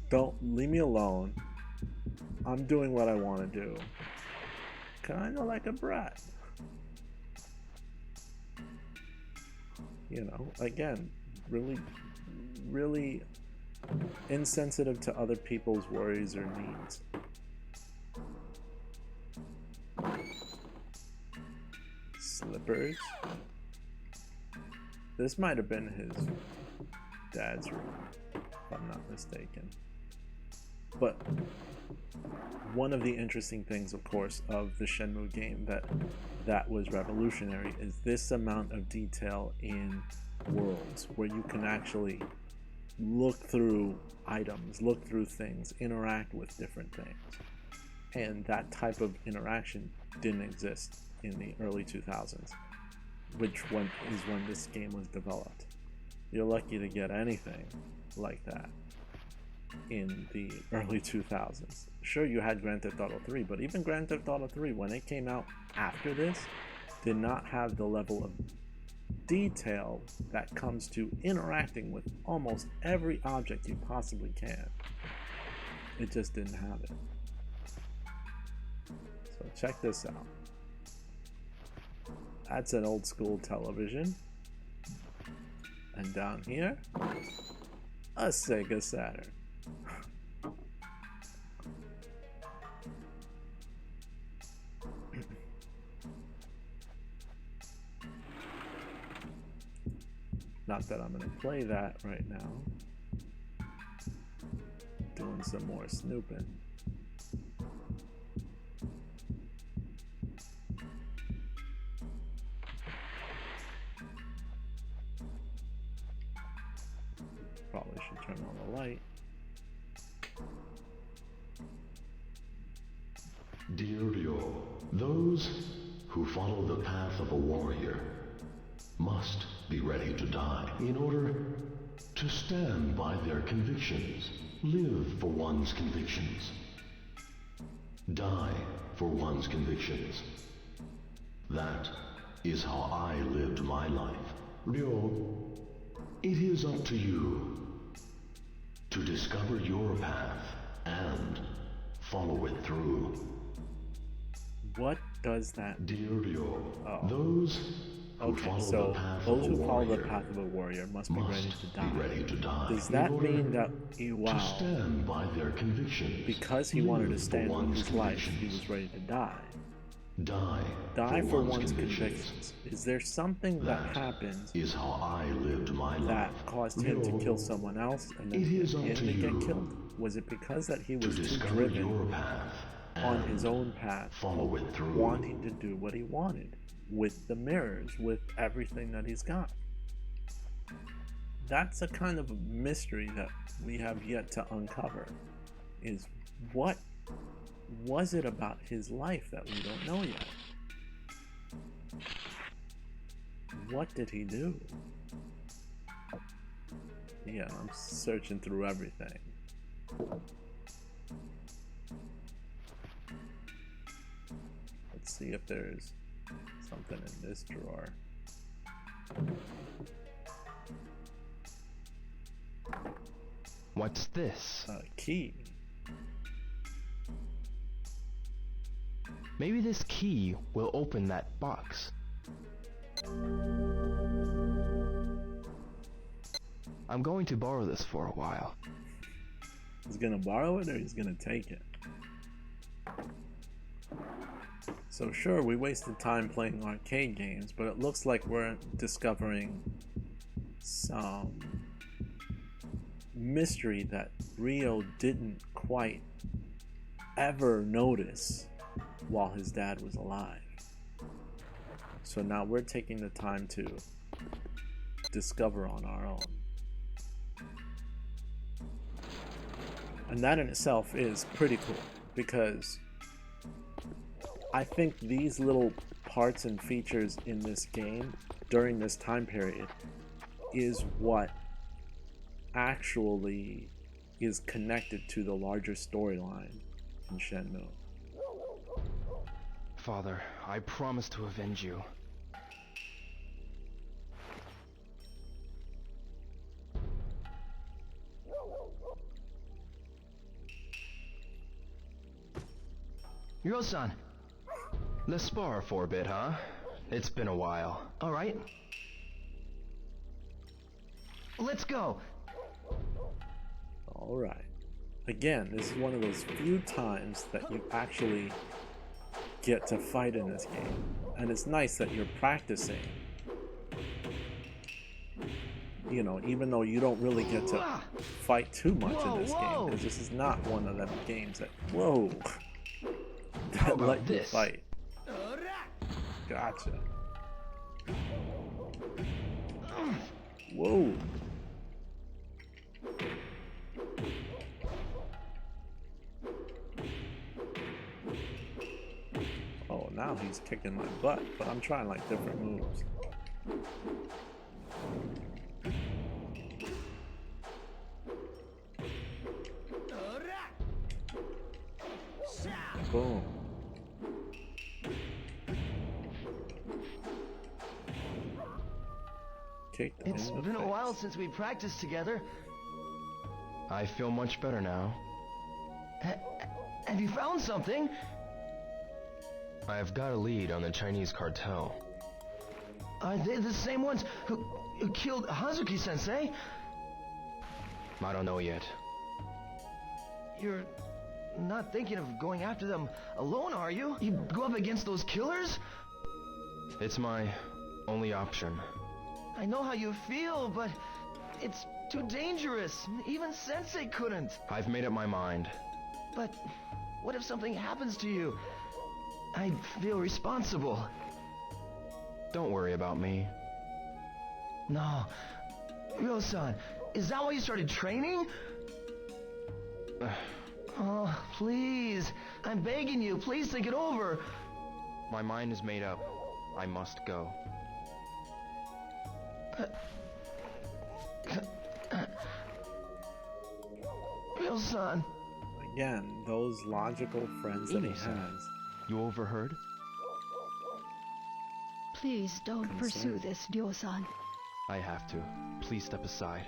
don't leave me alone. I'm doing what I want to do. Kinda like a brat. You know, again, really insensitive to other people's worries or needs. Slippers. This might have been his dad's room, if I'm not mistaken. But one of the interesting things, of course, of the Shenmue game that was revolutionary is this amount of detail in worlds where you can actually look through items, look through things, interact with different things. And that type of interaction didn't exist in the early 2000s, which is when this game was developed. You're lucky to get anything like that in the early 2000s. Sure, you had Grand Theft Auto 3, but even Grand Theft Auto 3, when it came out after this, did not have the level of detail that comes to interacting with almost every object you possibly can. It just didn't have it. So check this out. That's an old school television. And down here, a Sega Saturn. Not that I'm gonna play that right now. Doing some more snooping. Probably should turn on the light. Dear Ryo, those who follow the path of a warrior must be ready to die in order to stand by their convictions, live for one's convictions, die for one's convictions. That is how I lived my life. Ryo, it is up to you to discover your path and follow it through. What does that Dear Ryo, Oh. those who Okay, follow so the path those of a who follow the warrior path of a warrior must be ready to die. be ready to die. Does in that order mean that to Iwao, stand by their convictions, because he wanted to live for stand with one's his life, he convictions, was ready to die? die For one's convictions. Is there something that happened is how I lived my that life. caused him to Ryo, kill someone else and then it is him up to to get you killed? Was it because that he to was too discover driven your path on and his own path, follow it through. wanting to do what he wanted with the mirrors, with everything that he's got? That's a kind of a mystery that we have yet to uncover, is what was it about his life that we don't know yet? What did he do? Yeah, I'm searching through everything. Let's see if there's something in this drawer. What's this? A key. Maybe this key will open that box. I'm going to borrow this for a while. He's gonna borrow it or he's gonna take it? So sure, we wasted time playing arcade games, but it looks like we're discovering some mystery that Rio didn't quite ever notice while his dad was alive. So now we're taking the time to discover on our own. And that in itself is pretty cool, because I think these little parts and features in this game during this time period is what actually is connected to the larger storyline in Shenmue. Father, I promise to avenge you. Ryo-san, Let's spar for a bit, huh? It's been a while. alright. Let's go. Alright. Again, this is one of those few times that you actually get to fight in this game. And it's nice that you're practicing. You know, even though you don't really get to fight too much in this game, because this is not one of them games that, whoa, that let you fight. Gotcha. Whoa. Oh, now he's kicking my butt, but I'm trying like different moves. Boom. Kicked It's in the been a face. while since we practiced together. I feel much better now. Have you found something? I have got a lead on the Chinese cartel. Are they the same ones who killed Hazuki-sensei? I don't know yet. You're not thinking of going after them alone, are you? You go up against those killers? It's my only option. I know how you feel, but it's too dangerous. Even Sensei couldn't. I've made up my mind. But what if something happens to you? I'd feel responsible. Don't worry about me. No. Ryo-san, is that why you started training? Oh, please. I'm begging you. Please think it over. My mind is made up. I must go. Ryo-san. Again, those logical friends that he Ine-san. has. You overheard? Please don't pursue this, Ryo-san. I have to. Please step aside.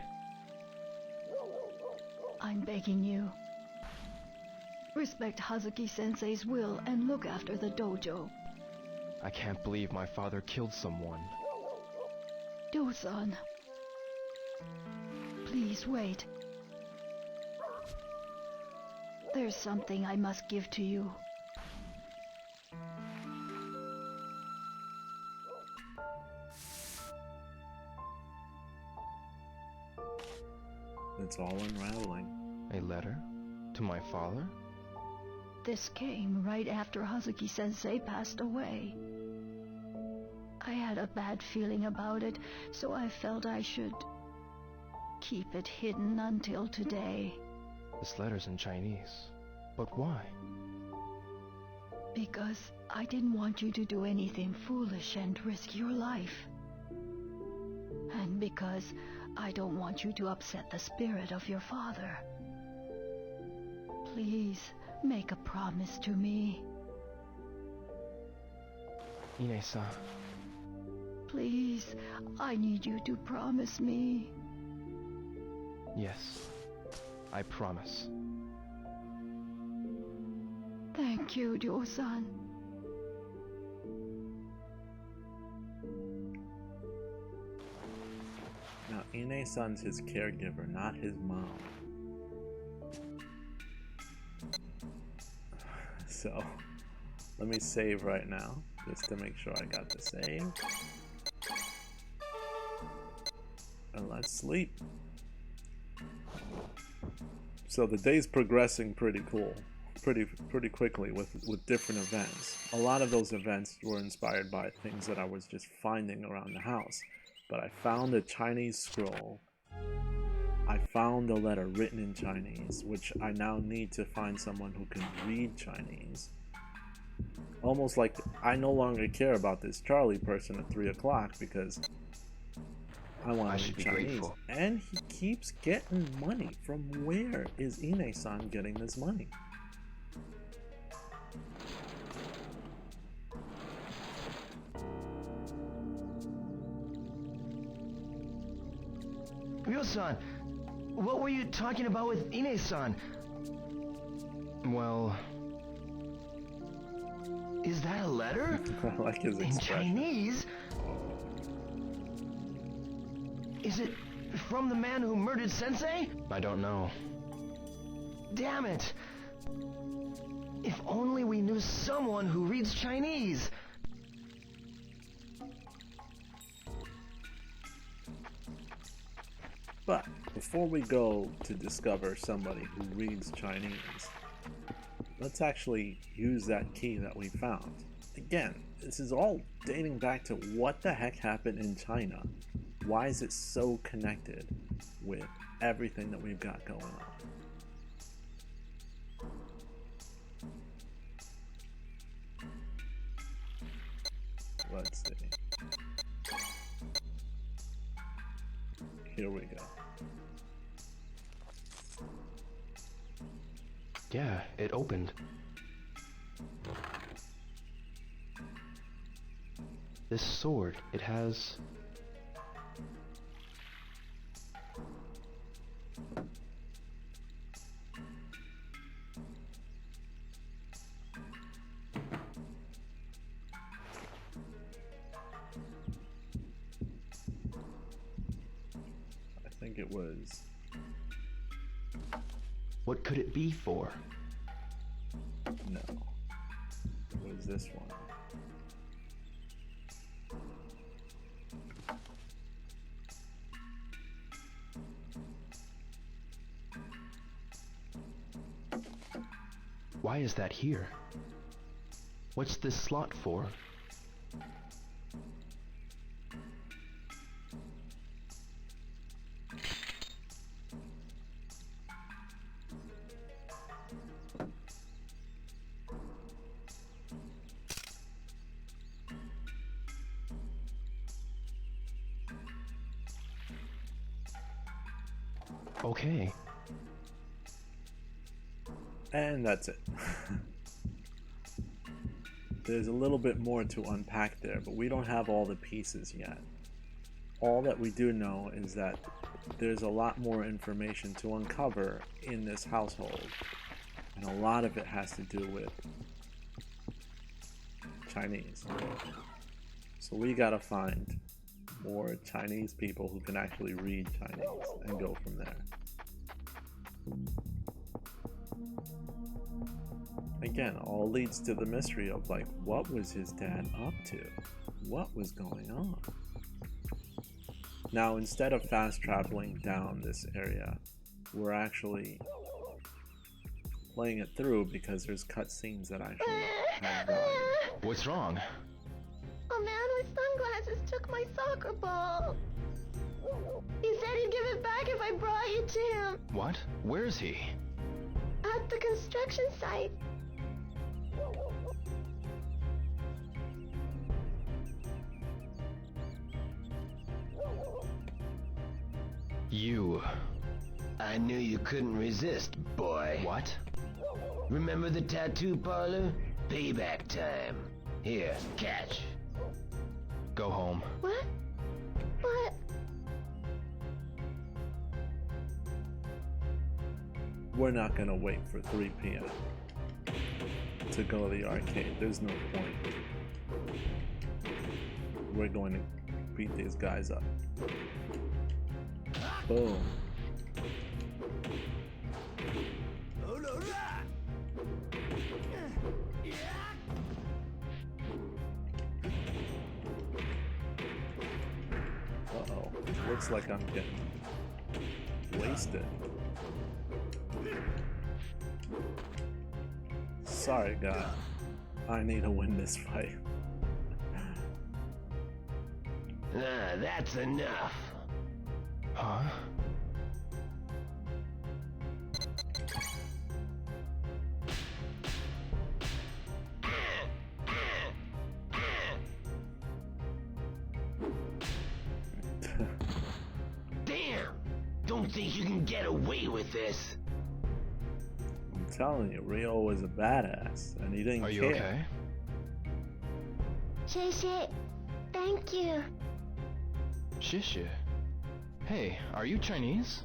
I'm begging you. Respect Hazuki-sensei's will and look after the dojo. I can't believe my father killed someone. Ryo-san. Please wait. There's something I must give to you. It's all unraveling. A letter? To my father? This came right after Hazuki-sensei passed away. I had a bad feeling about it, so I felt I should keep it hidden until today. This letter's in Chinese. But why? Because I didn't want you to do anything foolish and risk your life. And because I don't want you to upset the spirit of your father. Please, make a promise to me. Ine-san. Please, I need you to promise me. Yes. I promise. Thank you, Ryo-san. Now, Ine-san's his caregiver, not his mom. So, Let me save right now, just to make sure I got the save. And let's sleep. So the day's progressing pretty cool, pretty quickly with different events. A lot of those events were inspired by things that I was just finding around the house. But I found a Chinese scroll. I found a letter written in Chinese, which I now need to find someone who can read Chinese. Almost like I no longer care about this Charlie person at 3 o'clock because I want to read Chinese. Grateful. And he keeps getting money. From where is Ine-san getting this money? Ryo-san, what were you talking about with Ine-san? Well... Is that a letter? I like his expression. In Chinese? Is it from the man who murdered Sensei? I don't know. Damn it! If only we knew someone who reads Chinese! But before we go to discover somebody who reads Chinese, let's actually use that key that we found. Again, this is all dating back to what the heck happened in China. Why is it so connected with everything that we've got going on? Let's see. Here we go. Yeah, it opened. This sword, it has... I think it was... What could it be for? No. It was this one. Why is that here? What's this slot for? Okay. And that's it. There's a little bit more to unpack there, but we don't have all the pieces yet. All that we do know is that there's a lot more information to uncover in this household, and a lot of it has to do with Chinese. So we gotta find more Chinese people who can actually read Chinese and go from there. Again, all leads to the mystery of like, what was his dad up to? What was going on? Now, instead of fast traveling down this area, we're actually playing it through because there's cutscenes that actually have value. What's wrong? A man with sunglasses took my soccer ball. He said he'd give it back if I brought you to him. What? Where is he? At the construction site. You. I knew you couldn't resist, boy. What? Remember the tattoo parlor? Payback time. Here, catch. Go home. What? What? We're not gonna wait for 3 p.m. to go to the arcade. There's no point. We're going to beat these guys up. Boom. looks like I'm getting wasted. Sorry, God. I need to win this fight. That's enough. Huh? Damn! Don't think you can get away with this. I'm telling you, Rio was a badass, and he didn't care. Are you okay? 谢谢 Thank you. Shishi. Hey, are you Chinese?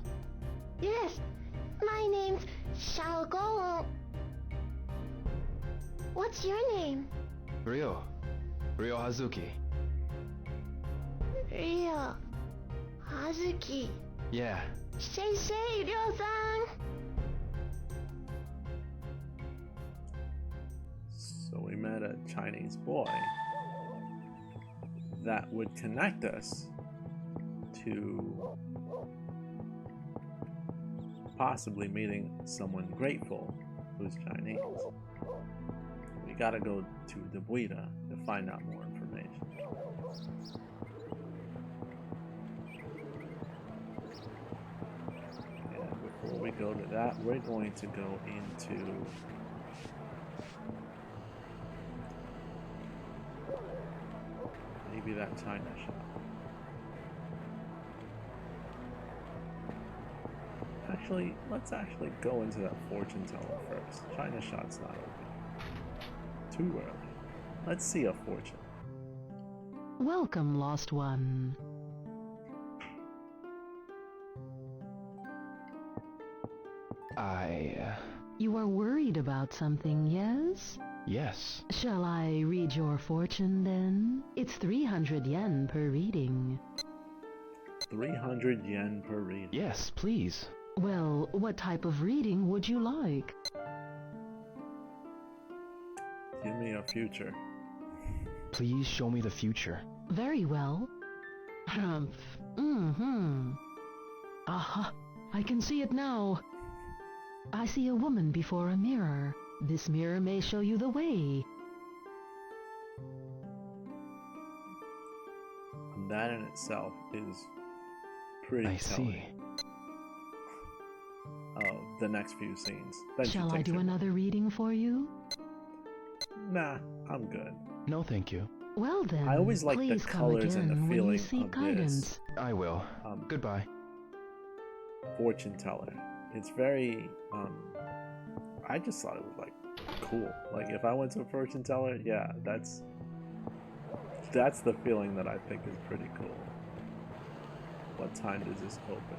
Yes, my name's Xiaogong. What's your name? Ryo. Ryo Hazuki. Ryo Hazuki. Yeah. 谢谢 Ryo-san. So we met a Chinese boy that would connect us to possibly meeting someone grateful who's Chinese. We gotta go to the Buida to find out more information. And before we go to that, we're going to go into maybe that China shop. Actually, let's actually go into that fortune teller first. China shop's not open. Too early. Let's see a fortune. Welcome, lost one. You are worried about something, yes? Yes. Shall I read your fortune then? It's 300 yen per reading. 300 yen per reading. Yes, please. Well, what type of reading would you like? Give me a future. Please show me the future. Very well. Humph. Aha! I can see it now. I see a woman before a mirror. This mirror may show you the way. That in itself is pretty I telling. see. Oh, the next few scenes. Then she Shall I takes do it. another reading for you? Nah, I'm good. No, thank you. Well then, I always like the please come colors and the again when you feeling seek of guidance. this I will. Goodbye. fortune teller. It's very, I just thought it was like cool. Like if I went to a fortune teller, yeah, that's the feeling that I think is pretty cool. What time does this open?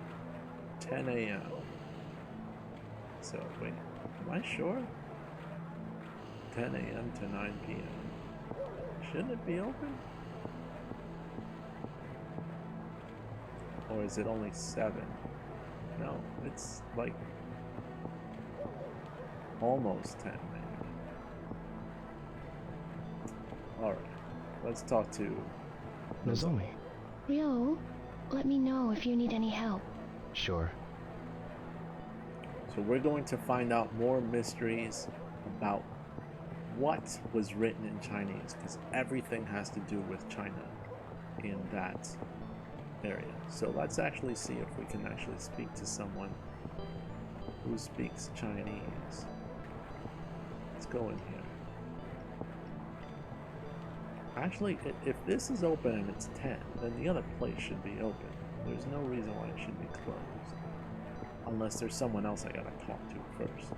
10 a.m. So wait, am I sure? 10 a.m. to 9 p.m. Shouldn't it be open? Or is it only 7? No, it's like almost 10 maybe. Alright, let's talk to Nozomi. Ryo, let me know if you need any help. Sure. So we're going to find out more mysteries about what was written in Chinese, because everything has to do with China in that area. So let's actually see if we can actually speak to someone who speaks Chinese. Let's go in here. Actually, if this is open and it's 10, then the other place should be open. There's no reason why it should be closed. Unless there's someone else I gotta talk to first.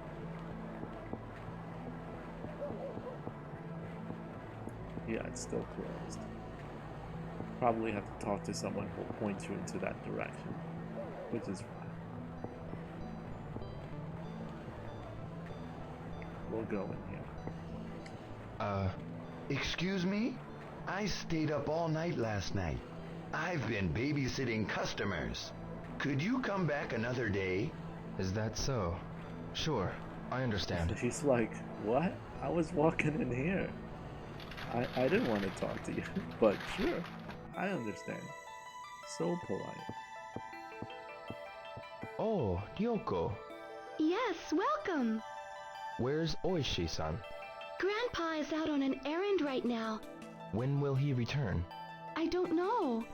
Yeah, it's still closed. Probably have to talk to someone who'll point you into that direction, which is fine. We'll go in here. Excuse me? I stayed up all night last night. I've been babysitting customers. Could you come back another day? Is that so? Sure, I understand. She's like, what? I was walking in here. I didn't want to talk to you, but sure, I understand. So polite. Oh, Ryoko. Yes, welcome. Where's Oishi-san? Grandpa is out on an errand right now. When will he return? I don't know.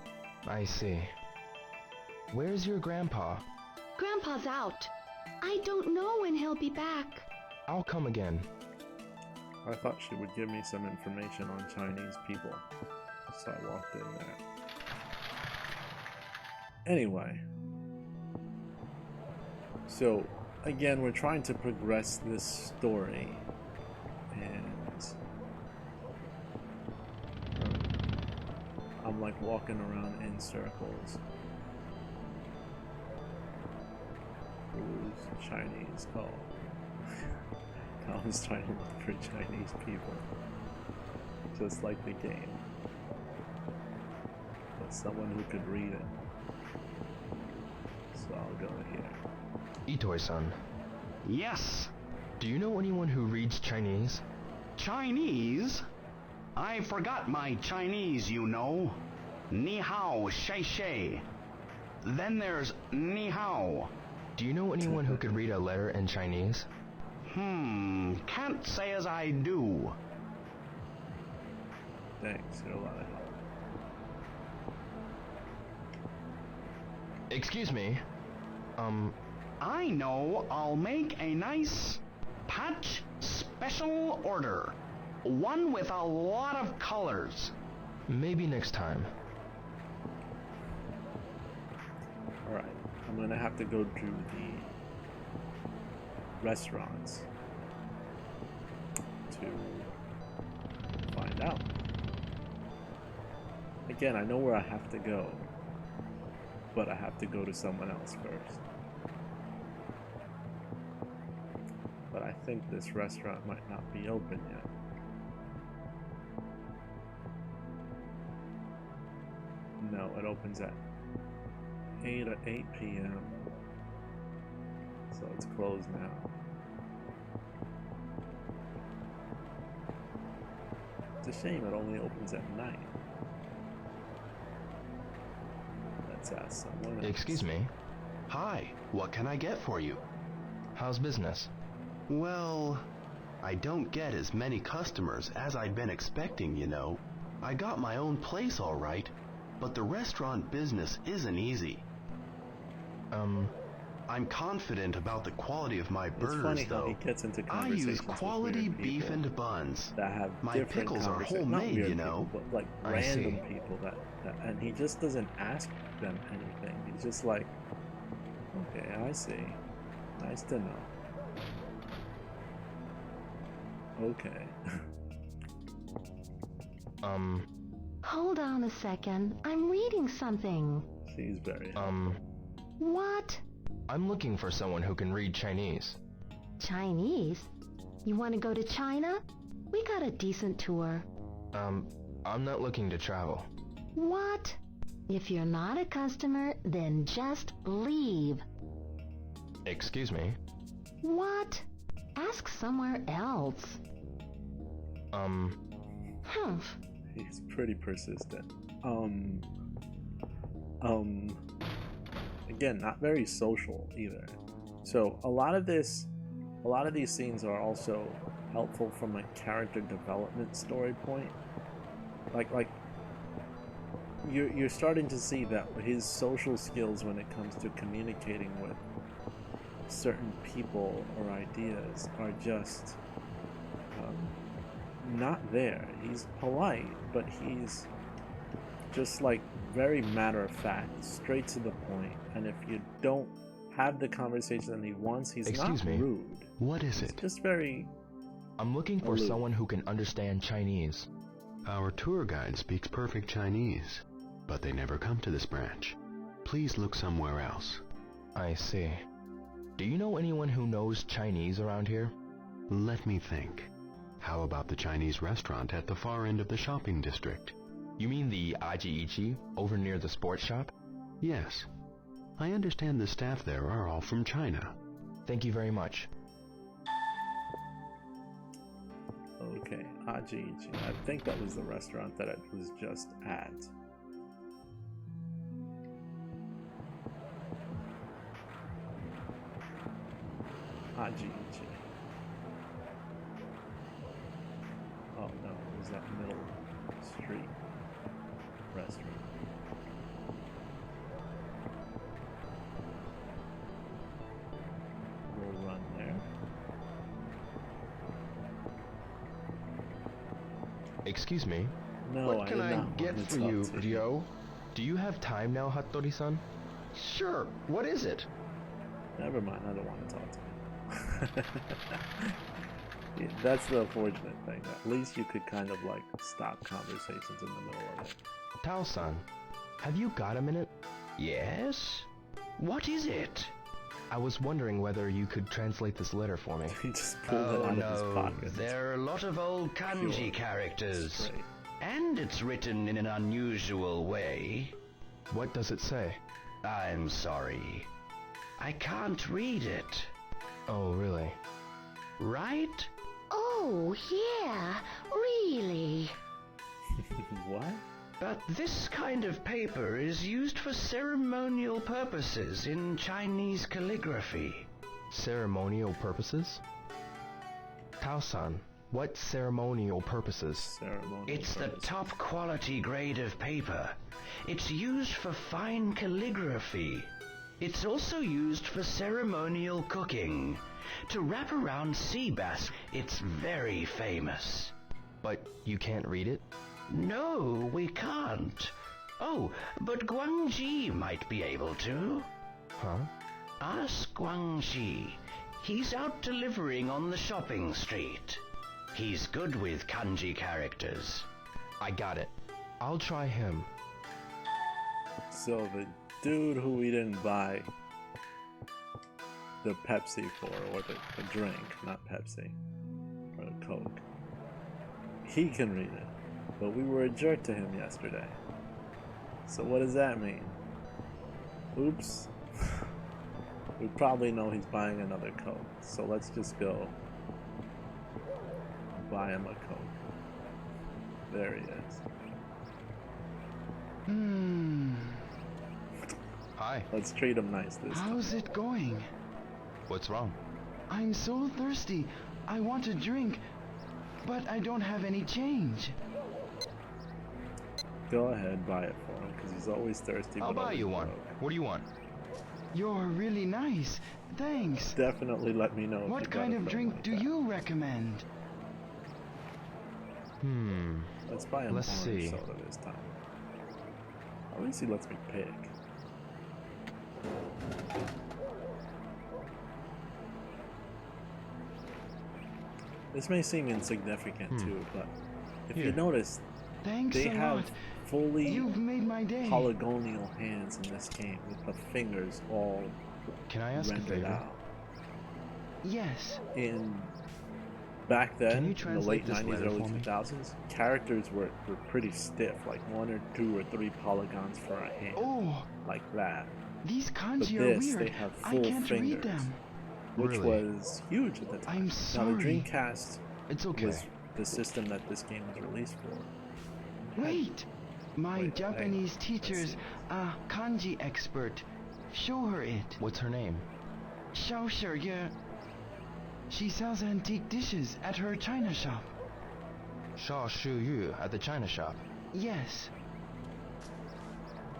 I see. Where's your grandpa? Grandpa's out. I don't know when he'll be back. I'll come again. I thought she would give me some information on Chinese people, so I walked in there. Anyway, so again, we're trying to progress this story, and I'm like walking around in circles. Who's Chinese? Oh. I was trying to look for Chinese people. Just like the game. But someone who could read it. So I'll go here. Itoi-san, Yes. do you know anyone who reads Chinese? Chinese? I forgot my Chinese, you know. Ni hao, shay shay. Then there's ni hao. Do you know anyone who could read a letter in Chinese? Can't say as I do. Thanks, you're a lot of help. Excuse me. I know I'll make a nice patch special order. One with a lot of colors. Maybe next time. Alright, I'm gonna have to go to the restaurants to find out. Again, I know where I have to go, but I have to go to someone else first. But I think this restaurant might not be open yet. No, it opens at 8 p.m. So it's closed now. It's a shame it only opens at night. Let's ask someone else. Excuse me. Hi, what can I get for you? How's business? Well, I don't get as many customers as I'd been expecting, you know. I got my own place all right, but the restaurant business isn't easy. I'm confident about the quality of my burgers, though. He gets into I use quality beef and buns. That have my pickles are homemade, you know. People, but like random people that, and he just doesn't ask them anything. He's just like, okay, I see. Nice to know. Okay. Hold on a second. I'm reading something. She's very helpful. What? I'm looking for someone who can read Chinese. Chinese? You want to go to China? We got a decent tour. I'm not looking to travel. What? If you're not a customer, then just leave. Excuse me? What? Ask somewhere else. Humph. He's pretty persistent. Again, not very social either. So a lot of these scenes are also helpful from a character development story point. Like you're starting to see that his social skills when it comes to communicating with certain people or ideas are just not there. He's polite, but he's just like very matter of fact, straight to the point. And if you don't have the conversation that he wants, he's Excuse not me. rude. What is He's it? just very I'm looking for aloof. someone who can understand Chinese. Our tour guide speaks perfect Chinese, but they never come to this branch. Please look somewhere else. I see. Do you know anyone who knows Chinese around here? Let me think. How about the Chinese restaurant at the far end of the shopping district? You mean the Aji Ichi over near the sports shop? Yes. I understand the staff there are all from China. Thank you very much. Okay, Aji. I think that was the restaurant that it was just at. Haji-ichi. Oh no, is that middle street restaurant? We'll run there. Excuse me. No, what can I get for you, Ryo? Do you have time now, Hattori-san? Sure, what is it? Never mind, I don't want to talk to him. Yeah, that's the unfortunate thing. At least you could kind of like stop conversations in the middle of it. Tao-san, have you got a minute? Yes? What is it? I was wondering whether you could translate this letter for me. He just pulled it out of his pocket. There are a lot of old kanji characters. Straight. And it's written in an unusual way. What does it say? I'm sorry. I can't read it. Oh, really? Right? Oh, yeah, really? What? But this kind of paper is used for ceremonial purposes in Chinese calligraphy. Ceremonial purposes? Tao-san, what ceremonial purposes? It's the top quality grade of paper. It's used for fine calligraphy. It's also used for ceremonial cooking. To wrap around sea bass, it's very famous. But you can't read it? No, we can't. Oh, but Guangxi might be able to. Huh? Ask Guangxi. He's out delivering on the shopping street. He's good with kanji characters. I got it. I'll try him. So the dude who we didn't buy the Pepsi for, or the drink, not Pepsi, or the Coke, he can read it, but we were a jerk to him yesterday. So what does that mean? Oops. We probably know he's buying another Coke, so let's just go buy him a Coke. There he is. Hi. Let's treat him nice this time. How's it going? What's wrong? I'm so thirsty. I want a drink, but I don't have any change. Go ahead, buy it for him, because he's always thirsty. I'll buy you one. What do you want? You're really nice. Thanks. Definitely let me know. What kind of drink do you recommend? Let's buy him Let's orange see. soda this time. At least he lets me pick. This may seem insignificant too, but if you notice, Thanks they a have lot. fully You've made my day. polygonal hands in this game with the fingers all Can I ask a rendered favor? out. Yes. Back then, Can you in the translate late this 90s, letter early for me? 2000s, characters were pretty stiff, like 1 or 2 or 3 polygons for a hand, Oh, like that. these But kanji are this, weird. they have I full can't fingers, read them. which Really? was huge at the time. I'm Now, sorry. the Dreamcast It's okay. was the system that this game was released for. Wait. My Wait, Japanese hang on. teacher's a kanji expert. Show her it. What's her name? Xiao Sheye. She sells antique dishes at her china shop. Sha Shu Yu at the China shop. Yes.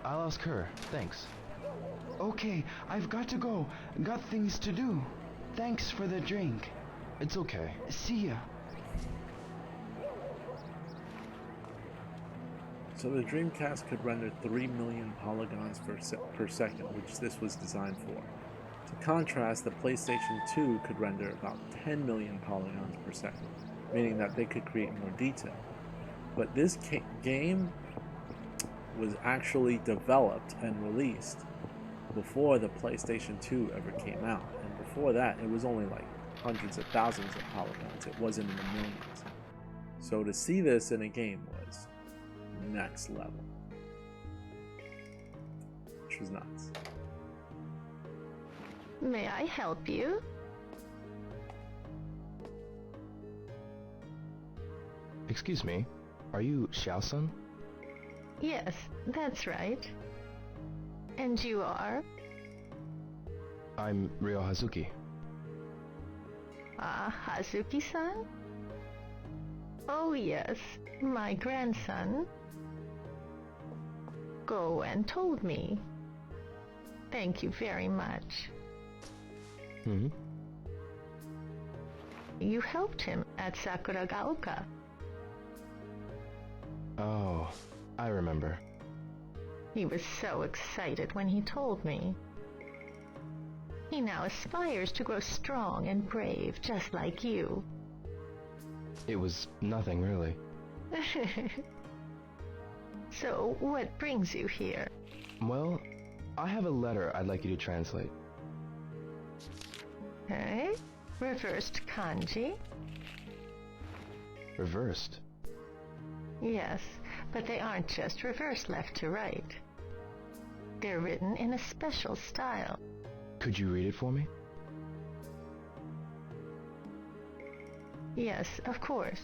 I'll ask her. Thanks. Okay, I've got to go. Got things to do. Thanks for the drink. It's okay. See ya. So the Dreamcast could render 3 million polygons per second, which this was designed for. To contrast, the PlayStation 2 could render about 10 million polygons per second, meaning that they could create more detail. But this game was actually developed and released before the PlayStation 2 ever came out, and before that it was only like hundreds of thousands of polygons. It wasn't in the millions. So to see this in a game was next level, which was nuts. May I help you? Excuse me. Are you Xiao-san? Yes, that's right. And you are? I'm Ryo Hazuki. Hazuki-san? Oh yes, my grandson. Go and told me. Thank you very much. Hmm? You helped him at Sakuragaoka. Oh, I remember. He was so excited when he told me. He now aspires to grow strong and brave, just like you. It was nothing, really. So, what brings you here? Well, I have a letter I'd like you to translate. Eh? Reversed kanji? Reversed? Yes, but they aren't just reversed left to right. They're written in a special style. Could you read it for me? Yes, of course.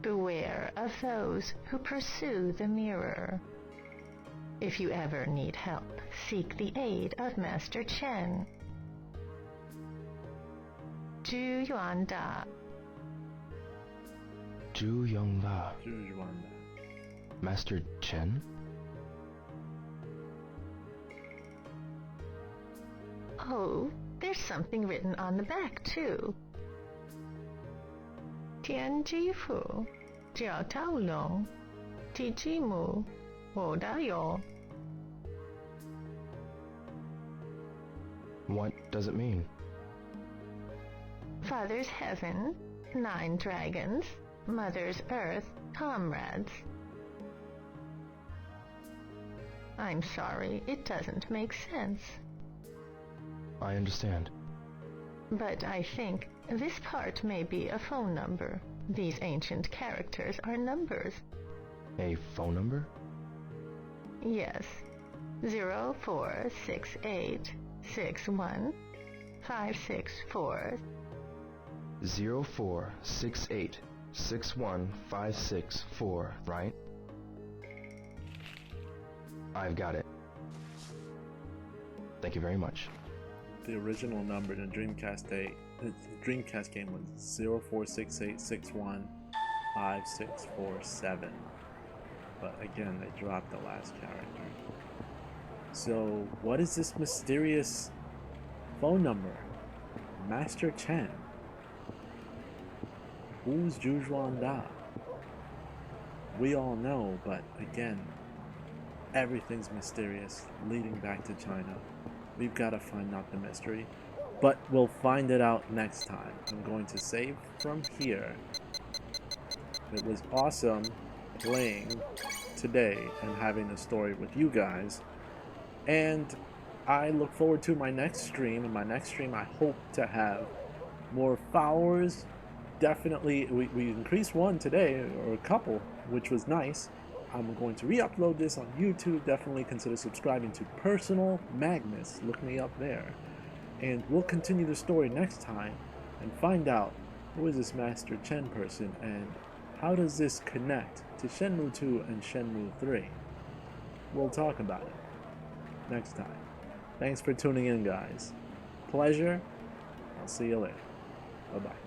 Beware of those who pursue the mirror. If you ever need help, seek the aid of Master Chen. Zhu Yuanda. Zhu Yongda. Zhu Yuanda. Master Chen? Oh, there's something written on the back, too. Tianjifu, Jiao Taolong, Tijimu, Wodayo. What does it mean? Father's heaven, 9 dragons, Mother's earth, comrades. I'm sorry, it doesn't make sense. I understand. But I think this part may be a phone number. These ancient characters are numbers. A phone number? Yes. 0468 61 564. 0468 61564, right? I've got it. Thank you very much. The original number in the Dreamcast game was 0468615647. But again, they dropped the last character. So, what is this mysterious phone number? Master Chen. Who's Zhu Yuanda? We all know, but again, everything's mysterious, leading back to China. We've got to find out the mystery, but we'll find it out next time. I'm going to save from here. It was awesome playing today and having a story with you guys, and I look forward to my next stream. In my next stream, I hope to have more followers. Definitely, we increased one today, or a couple, which was nice. I'm going to re-upload this on YouTube. Definitely consider subscribing to Personal Magnus. Look me up there. And we'll continue the story next time and find out who is this Master Chen person and how does this connect to Shenmue 2 and Shenmue 3. We'll talk about it next time. Thanks for tuning in, guys. Pleasure. I'll see you later. Bye-bye.